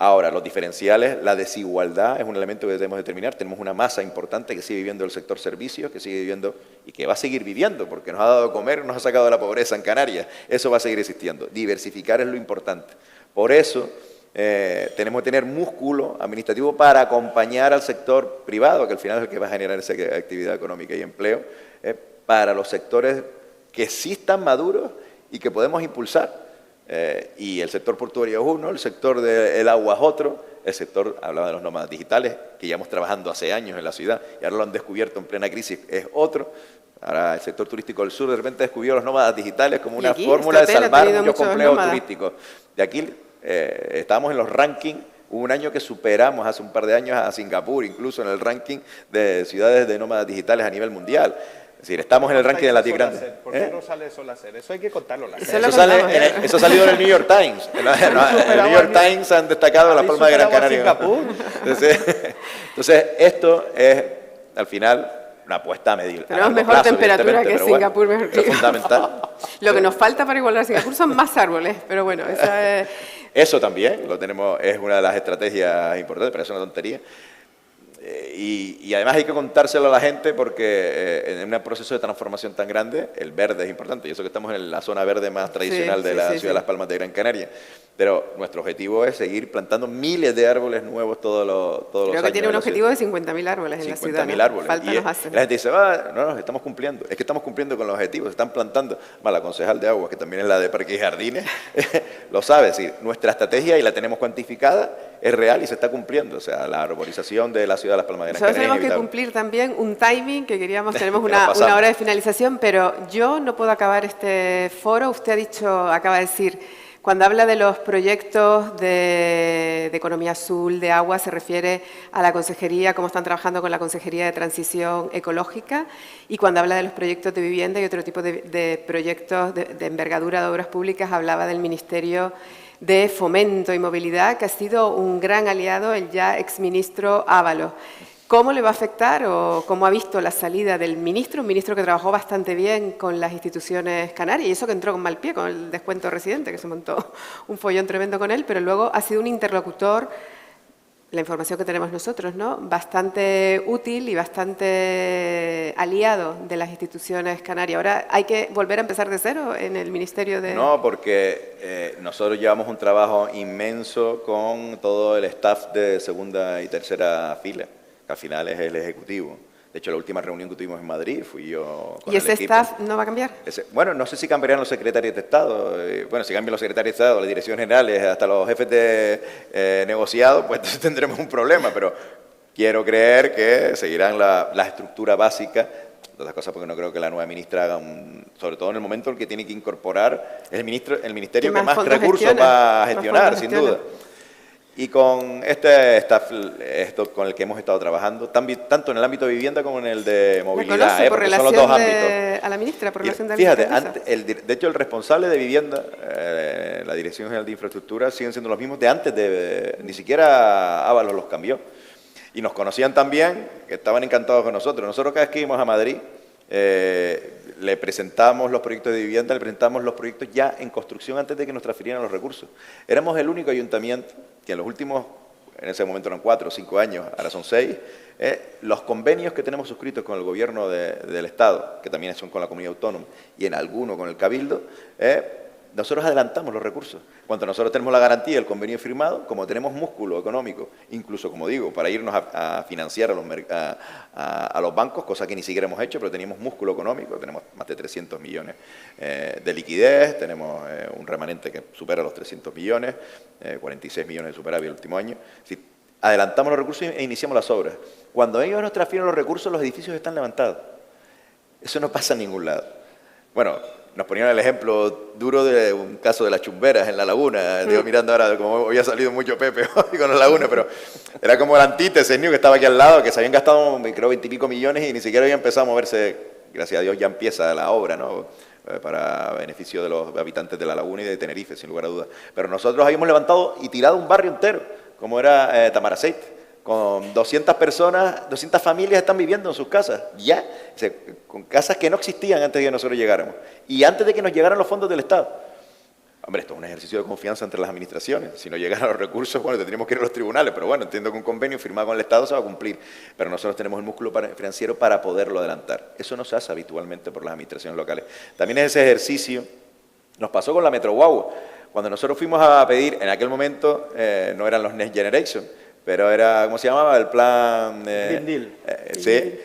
Ahora, los diferenciales, la desigualdad es un elemento que debemos determinar. Tenemos una masa importante que sigue viviendo el sector servicios, que sigue viviendo y que va a seguir viviendo, porque nos ha dado de comer, nos ha sacado de la pobreza en Canarias. Eso va a seguir existiendo. Diversificar es lo importante. Por eso tenemos que tener músculo administrativo para acompañar al sector privado, que al final es el que va a generar esa actividad económica y empleo, para los sectores que sí están maduros y que podemos impulsar. Y el sector portuario es uno, el sector del agua es otro, el sector, hablaba de los nómadas digitales, que llevamos trabajando hace años en la ciudad y ahora lo han descubierto en plena crisis, es otro. Ahora el sector turístico del sur de repente descubrió los nómadas digitales como una fórmula de salvar muchos complejos turísticos. De aquí estábamos en los rankings. Hubo un año que superamos hace un par de años a Singapur, incluso en el ranking de ciudades de nómadas digitales a nivel mundial. Es decir, estamos en el ranking de las 10 grandes. ¿Por qué no sale Solacer? Eso hay que contarlo. Eso ha salido en el New York Times. El New York Times han destacado Las Palmas de Gran Canaria. Entonces, esto es, al final, una apuesta a medir. Tenemos mejor temperatura que Singapur. Bueno, mejor que es fundamental. Lo que nos falta para igualar a Singapur son más árboles, pero bueno, esa es... Eso también lo tenemos, es una de las estrategias importantes, pero es una tontería. Y además hay que contárselo a la gente porque en un proceso de transformación tan grande, el verde es importante. Y eso que estamos en la zona verde más tradicional de la ciudad de Las Palmas de Gran Canaria. Pero nuestro objetivo es seguir plantando miles de árboles nuevos todos los años. Creo que tiene un objetivo de 50.000 árboles en la ciudad. 50.000 árboles. Falta nos hacen. La gente dice, no, estamos cumpliendo. Es que estamos cumpliendo con los objetivos, se están plantando. La concejal de Aguas, que también es la de Parques y Jardines, lo sabe. Es decir, nuestra estrategia, y la tenemos cuantificada, es real y se está cumpliendo. O sea, la arborización de la ciudad de Las Palmas de Gran Canaria. Nosotros tenemos que cumplir también un timing que queríamos, tenemos una hora de finalización, pero yo no puedo acabar este foro. Usted acaba de decir, cuando habla de los proyectos de economía azul, de agua, se refiere a la consejería, cómo están trabajando con la Consejería de Transición Ecológica, y cuando habla de los proyectos de vivienda y otro tipo de proyectos de envergadura de obras públicas, hablaba del Ministerio de Fomento y Movilidad, que ha sido un gran aliado, el ya exministro Ábalos. ¿Cómo le va a afectar o cómo ha visto la salida del ministro? Un ministro que trabajó bastante bien con las instituciones canarias, y eso que entró con mal pie, con el descuento residente, que se montó un follón tremendo con él, pero luego ha sido un interlocutor, la información que tenemos nosotros, ¿no?, bastante útil y bastante aliado de las instituciones canarias. Ahora hay que volver a empezar de cero en el Ministerio de... No, porque nosotros llevamos un trabajo inmenso con todo el staff de segunda y tercera fila, que al final es el Ejecutivo. De hecho, la última reunión que tuvimos en Madrid fui yo con ¿Y ese el equipo. staff no va a cambiar? Bueno, no sé si cambiarían los secretarios de Estado. Bueno, si cambian los secretarios de Estado, las direcciones generales, hasta los jefes de negociado, pues entonces tendremos un problema. Pero quiero creer que seguirán la estructura básica. De otras cosas, porque no creo que la nueva ministra haga sobre todo en el momento en que tiene que incorporar el ministerio que más recursos va a gestionar, sin duda. Y con este staff con el que hemos estado trabajando, tanto en el ámbito de vivienda como en el de movilidad, porque son los dos ámbitos. A la ministra, por relación de Fíjate, de hecho el responsable de vivienda, la Dirección General de Infraestructura, siguen siendo los mismos de antes, ni siquiera Ábalos los cambió. Y nos conocían también, que estaban encantados con nosotros. Nosotros cada vez que íbamos a Madrid, le presentamos los proyectos de vivienda, le presentamos los proyectos ya en construcción antes de que nos transfirieran los recursos. Éramos el único ayuntamiento que en los últimos, en ese momento eran 4 o 5 años, ahora son 6, los convenios que tenemos suscritos con el gobierno del Estado, que también son con la comunidad autónoma, y en alguno con el Cabildo, nosotros adelantamos los recursos. Cuando nosotros tenemos la garantía del convenio firmado, como tenemos músculo económico, incluso, como digo, para irnos a financiar a los bancos, cosa que ni siquiera hemos hecho, pero teníamos músculo económico, tenemos más de 300 millones de liquidez, tenemos un remanente que supera los 300 millones, 46 millones de superávit el último año. Es decir, adelantamos los recursos e iniciamos las obras. Cuando ellos nos transfieren los recursos, los edificios están levantados. Eso no pasa en ningún lado. Bueno, nos ponían el ejemplo duro de un caso de las chumberas en la laguna. Digo, mirando ahora, como había salido mucho Pepe hoy con la laguna, pero era como la antítesis, que estaba aquí al lado, que se habían gastado, creo, 20 y pico millones y ni siquiera había empezado a moverse. Gracias a Dios ya empieza la obra, ¿no?, para beneficio de los habitantes de la laguna y de Tenerife, sin lugar a dudas. Pero nosotros habíamos levantado y tirado un barrio entero, como era Tamaraceite. Con 200 personas, 200 familias están viviendo en sus casas, ya, con casas que no existían antes de que nosotros llegáramos, y antes de que nos llegaran los fondos del Estado. Hombre, esto es un ejercicio de confianza entre las administraciones. Si no llegan los recursos, bueno, tendríamos que ir a los tribunales, pero bueno, entiendo que un convenio firmado con el Estado se va a cumplir, pero nosotros tenemos el músculo financiero para poderlo adelantar. Eso no se hace habitualmente por las administraciones locales. También ese ejercicio nos pasó con la Metro Guagua. Cuando nosotros fuimos a pedir, en aquel momento, no eran los Next Generation, pero era, ¿cómo se llamaba? El plan... Green Deal. Sí,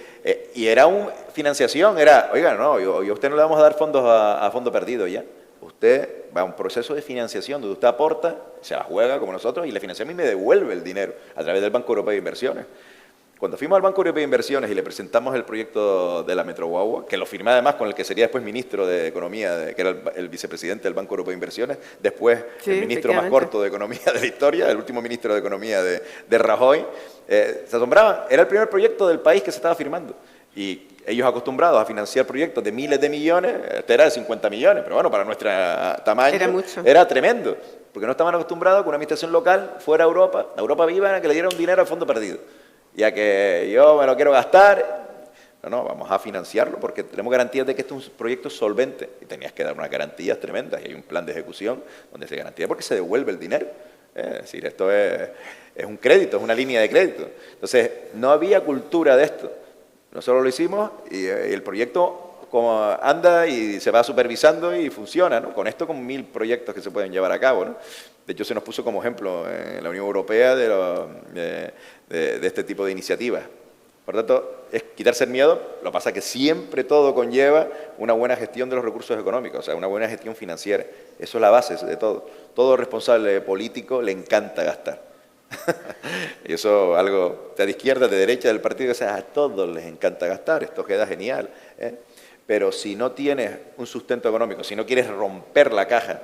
y era una financiación, era, oiga, no, y a usted no le vamos a dar fondos a fondo perdido ya. Usted va a un proceso de financiación donde usted aporta, se la juega como nosotros, y la financiación y me devuelve el dinero a través del Banco Europeo de Inversiones. Cuando fuimos al Banco Europeo de Inversiones y le presentamos el proyecto de la Metro Guagua, que lo firmé además con el que sería después ministro de Economía, que era el vicepresidente del Banco Europeo de Inversiones, después el ministro más corto de Economía de la historia, el último ministro de Economía de Rajoy, se asombraban. Era el primer proyecto del país que se estaba firmando. Y ellos acostumbrados a financiar proyectos de miles de millones, este era de 50 millones, pero bueno, para nuestro tamaño era tremendo, porque no estaban acostumbrados a que una administración local fuera a Europa viva, que le diera un dinero al fondo perdido. Ya que yo me lo quiero gastar, no, vamos a financiarlo porque tenemos garantías de que este es un proyecto solvente. Y tenías que dar unas garantías tremendas y hay un plan de ejecución donde se garantía porque se devuelve el dinero. Es decir, esto es un crédito, es una línea de crédito. Entonces, no había cultura de esto. Nosotros lo hicimos y el proyecto como anda y se va supervisando y funciona, ¿no? Con esto, con 1000 proyectos que se pueden llevar a cabo, ¿no? De hecho, se nos puso como ejemplo en la Unión Europea de este tipo de iniciativas. Por tanto, es quitarse el miedo. Lo que pasa es que siempre todo conlleva una buena gestión de los recursos económicos, o sea, una buena gestión financiera. Eso es la base de todo. Todo responsable político le encanta gastar. Y eso algo de izquierda, de derecha, del partido, o sea, a todos les encanta gastar. Esto queda genial, ¿eh? Pero si no tienes un sustento económico, si no quieres romper la caja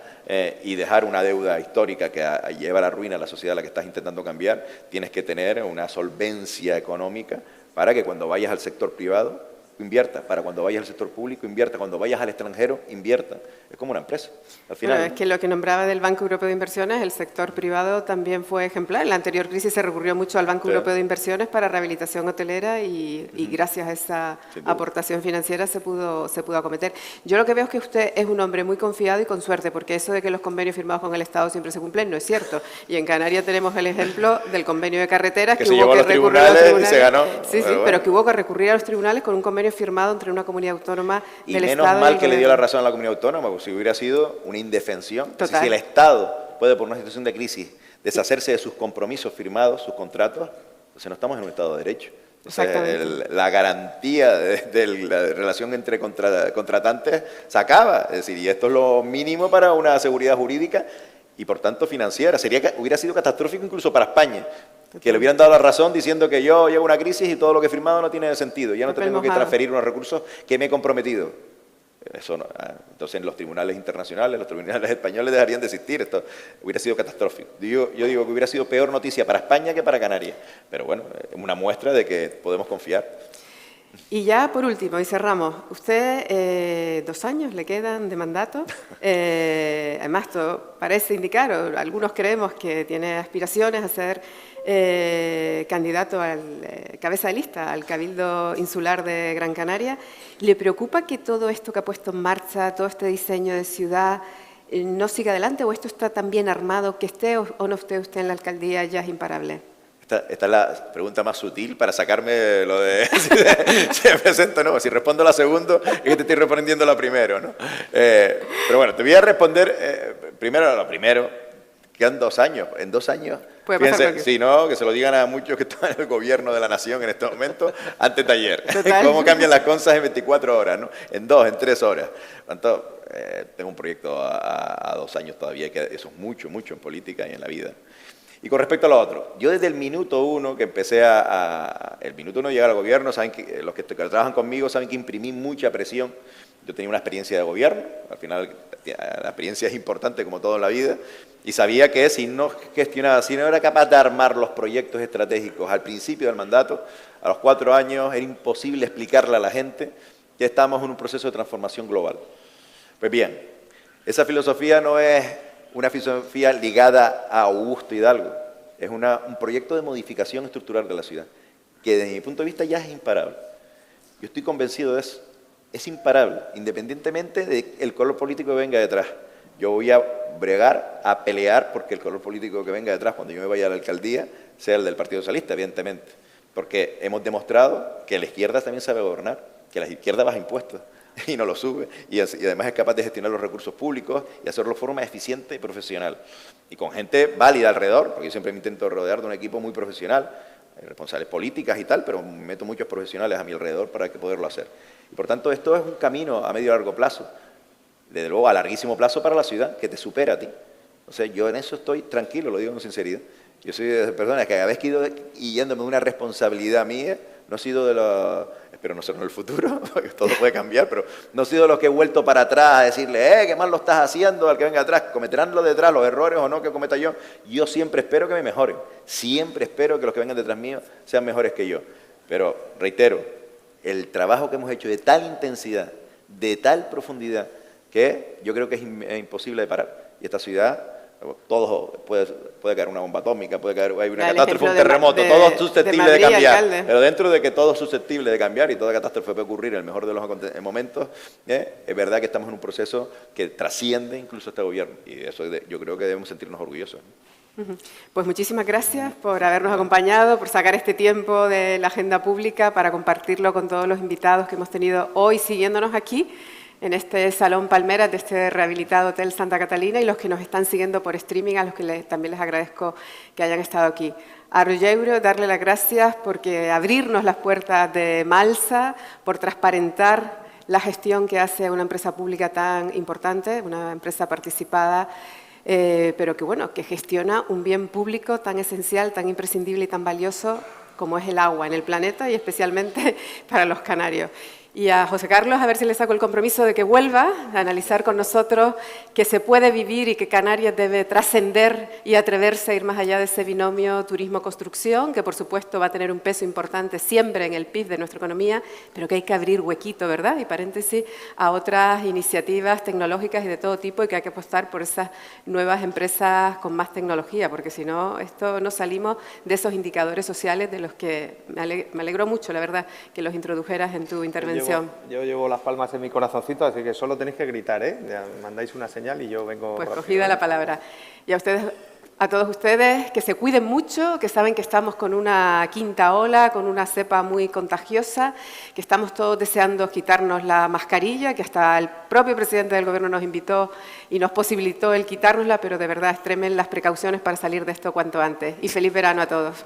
y dejar una deuda histórica que lleva a la ruina a la sociedad a la que estás intentando cambiar, tienes que tener una solvencia económica para que cuando vayas al sector privado, invierta, para cuando vayas al sector público, invierta, cuando vayas al extranjero, invierta. Es como una empresa, al final. Bueno, es que lo que nombraba del Banco Europeo de Inversiones, el sector privado también fue ejemplar. En la anterior crisis se recurrió mucho al Banco Europeo de Inversiones para rehabilitación hotelera y gracias a esa aportación financiera se pudo acometer. Yo lo que veo es que usted es un hombre muy confiado y con suerte, porque eso de que los convenios firmados con el Estado siempre se cumplen no es cierto. Y en Canarias tenemos el ejemplo del convenio de carreteras que hubo que recurrir a los tribunales. Y se ganó. Sí, bueno. Pero que hubo que recurrir a los tribunales con un convenio firmado entre una comunidad autónoma del Estado. Y menos mal que le dio la razón a la comunidad autónoma, porque si hubiera sido una indefensión. Si el Estado puede, por una situación de crisis, deshacerse de sus compromisos firmados, sus contratos, entonces no estamos en un Estado de Derecho. Entonces, la garantía de la relación entre contratantes se acaba. Es decir, y esto es lo mínimo para una seguridad jurídica y, por tanto, financiera. Hubiera sido catastrófico incluso para España, que le hubieran dado la razón diciendo que yo llevo una crisis y todo lo que he firmado no tiene sentido. Ya no tengo que transferir unos recursos que me he comprometido. Eso no. Entonces, los tribunales internacionales, los tribunales españoles dejarían de existir. Esto hubiera sido catastrófico. Yo digo que hubiera sido peor noticia para España que para Canarias. Pero bueno, es una muestra de que podemos confiar. Y ya, por último, y cerramos. Usted, 2 años le quedan de mandato. Además, esto parece indicar, o algunos creemos que tiene aspiraciones a ser candidato al cabeza de lista al Cabildo Insular de Gran Canaria. ¿Le preocupa que todo esto que ha puesto en marcha, todo este diseño de ciudad, no siga adelante, o esto está tan bien armado que esté o no esté usted en la alcaldía ya es imparable? Esta es la pregunta más sutil para sacarme lo de si me presento, ¿no? Si respondo la segunda, es que te estoy respondiendo la primera, ¿no? Pero bueno, te voy a responder primero a lo primero. Quedan 2 años. En 2 años, fíjense, si no, que se lo digan a muchos que están en el gobierno de la nación en este momento, antes de ayer. Cómo cambian las cosas en 24 horas, ¿no? En 2, en 3 horas. Por tanto, tengo un proyecto a 2 años todavía, que eso es mucho, mucho en política y en la vida. Y con respecto a lo otro, yo desde el minuto 1 que empecé el minuto 1 de llegar al gobierno, saben que los que trabajan conmigo saben que imprimí mucha presión. Yo tenía una experiencia de gobierno, al final la experiencia es importante como todo en la vida, y sabía que si no gestionaba, si no era capaz de armar los proyectos estratégicos al principio del mandato, a los 4 años era imposible explicarle a la gente que estamos en un proceso de transformación global. Pues bien, esa filosofía no es una filosofía ligada a Augusto Hidalgo, es un proyecto de modificación estructural de la ciudad, que desde mi punto de vista ya es imparable. Yo estoy convencido de eso, es imparable, independientemente del color político que venga detrás. Yo voy a bregar, a pelear porque el color político que venga detrás cuando yo me vaya a la alcaldía sea el del Partido Socialista, evidentemente, porque hemos demostrado que la izquierda también sabe gobernar, que la izquierda baja impuestos y no lo sube, y además es capaz de gestionar los recursos públicos y hacerlo de forma eficiente y profesional. Y con gente válida alrededor, porque yo siempre me intento rodear de un equipo muy profesional, responsables políticas y tal, pero meto muchos profesionales a mi alrededor para poderlo hacer. Y por tanto, esto es un camino a medio y largo plazo, desde luego a larguísimo plazo para la ciudad, que te supera a ti. O sea, yo en eso estoy tranquilo, lo digo con sinceridad. Yo soy de esas personas que cada vez que he ido yéndome de una responsabilidad mía, no he sido de los, espero no ser en el futuro, porque todo puede cambiar, pero no he sido de los que he vuelto para atrás a decirle, qué mal lo estás haciendo al que venga atrás, cometerán los detrás, los errores o no que cometa yo. Yo siempre espero que me mejoren, siempre espero que los que vengan detrás mío sean mejores que yo. Pero, reitero, el trabajo que hemos hecho de tal intensidad, de tal profundidad, que yo creo que es imposible de parar. Y esta ciudad, todo puede caer una bomba atómica, puede caer una catástrofe, un terremoto, todo es susceptible de cambiar. Alcalde. Pero dentro de que todo es susceptible de cambiar y toda catástrofe puede ocurrir en el mejor de los momentos, es verdad que estamos en un proceso que trasciende incluso este gobierno. Y eso yo creo que debemos sentirnos orgullosos. Pues muchísimas gracias por habernos acompañado, por sacar este tiempo de la agenda pública para compartirlo con todos los invitados que hemos tenido hoy siguiéndonos aquí en este Salón Palmeras de este rehabilitado Hotel Santa Catalina y los que nos están siguiendo por streaming, a los que también les agradezco que hayan estado aquí. A Rogeiro, darle las gracias porque abrirnos las puertas de Malsa, por transparentar la gestión que hace una empresa pública tan importante, una empresa participada, pero que, bueno, que gestiona un bien público tan esencial, tan imprescindible y tan valioso como es el agua en el planeta y especialmente para los canarios. Y a José Carlos, a ver si le saco el compromiso de que vuelva a analizar con nosotros que se puede vivir y que Canarias debe trascender y atreverse a ir más allá de ese binomio turismo-construcción, que por supuesto va a tener un peso importante siempre en el PIB de nuestra economía, pero que hay que abrir huequito, ¿verdad? Y paréntesis, a otras iniciativas tecnológicas y de todo tipo y que hay que apostar por esas nuevas empresas con más tecnología, porque si no, esto no salimos de esos indicadores sociales de los que me alegró mucho, la verdad, que los introdujeras en tu intervención. Yo llevo las palmas en mi corazoncito, así que solo tenéis que gritar, ¿eh? Me mandáis una señal y yo vengo Pues rápido. cogida la palabra. Y a todos ustedes, que se cuiden mucho, que saben que estamos con una quinta ola, con una cepa muy contagiosa, que estamos todos deseando quitarnos la mascarilla, que hasta el propio presidente del Gobierno nos invitó y nos posibilitó el quitárnosla, pero de verdad extremen las precauciones para salir de esto cuanto antes. Y feliz verano a todos.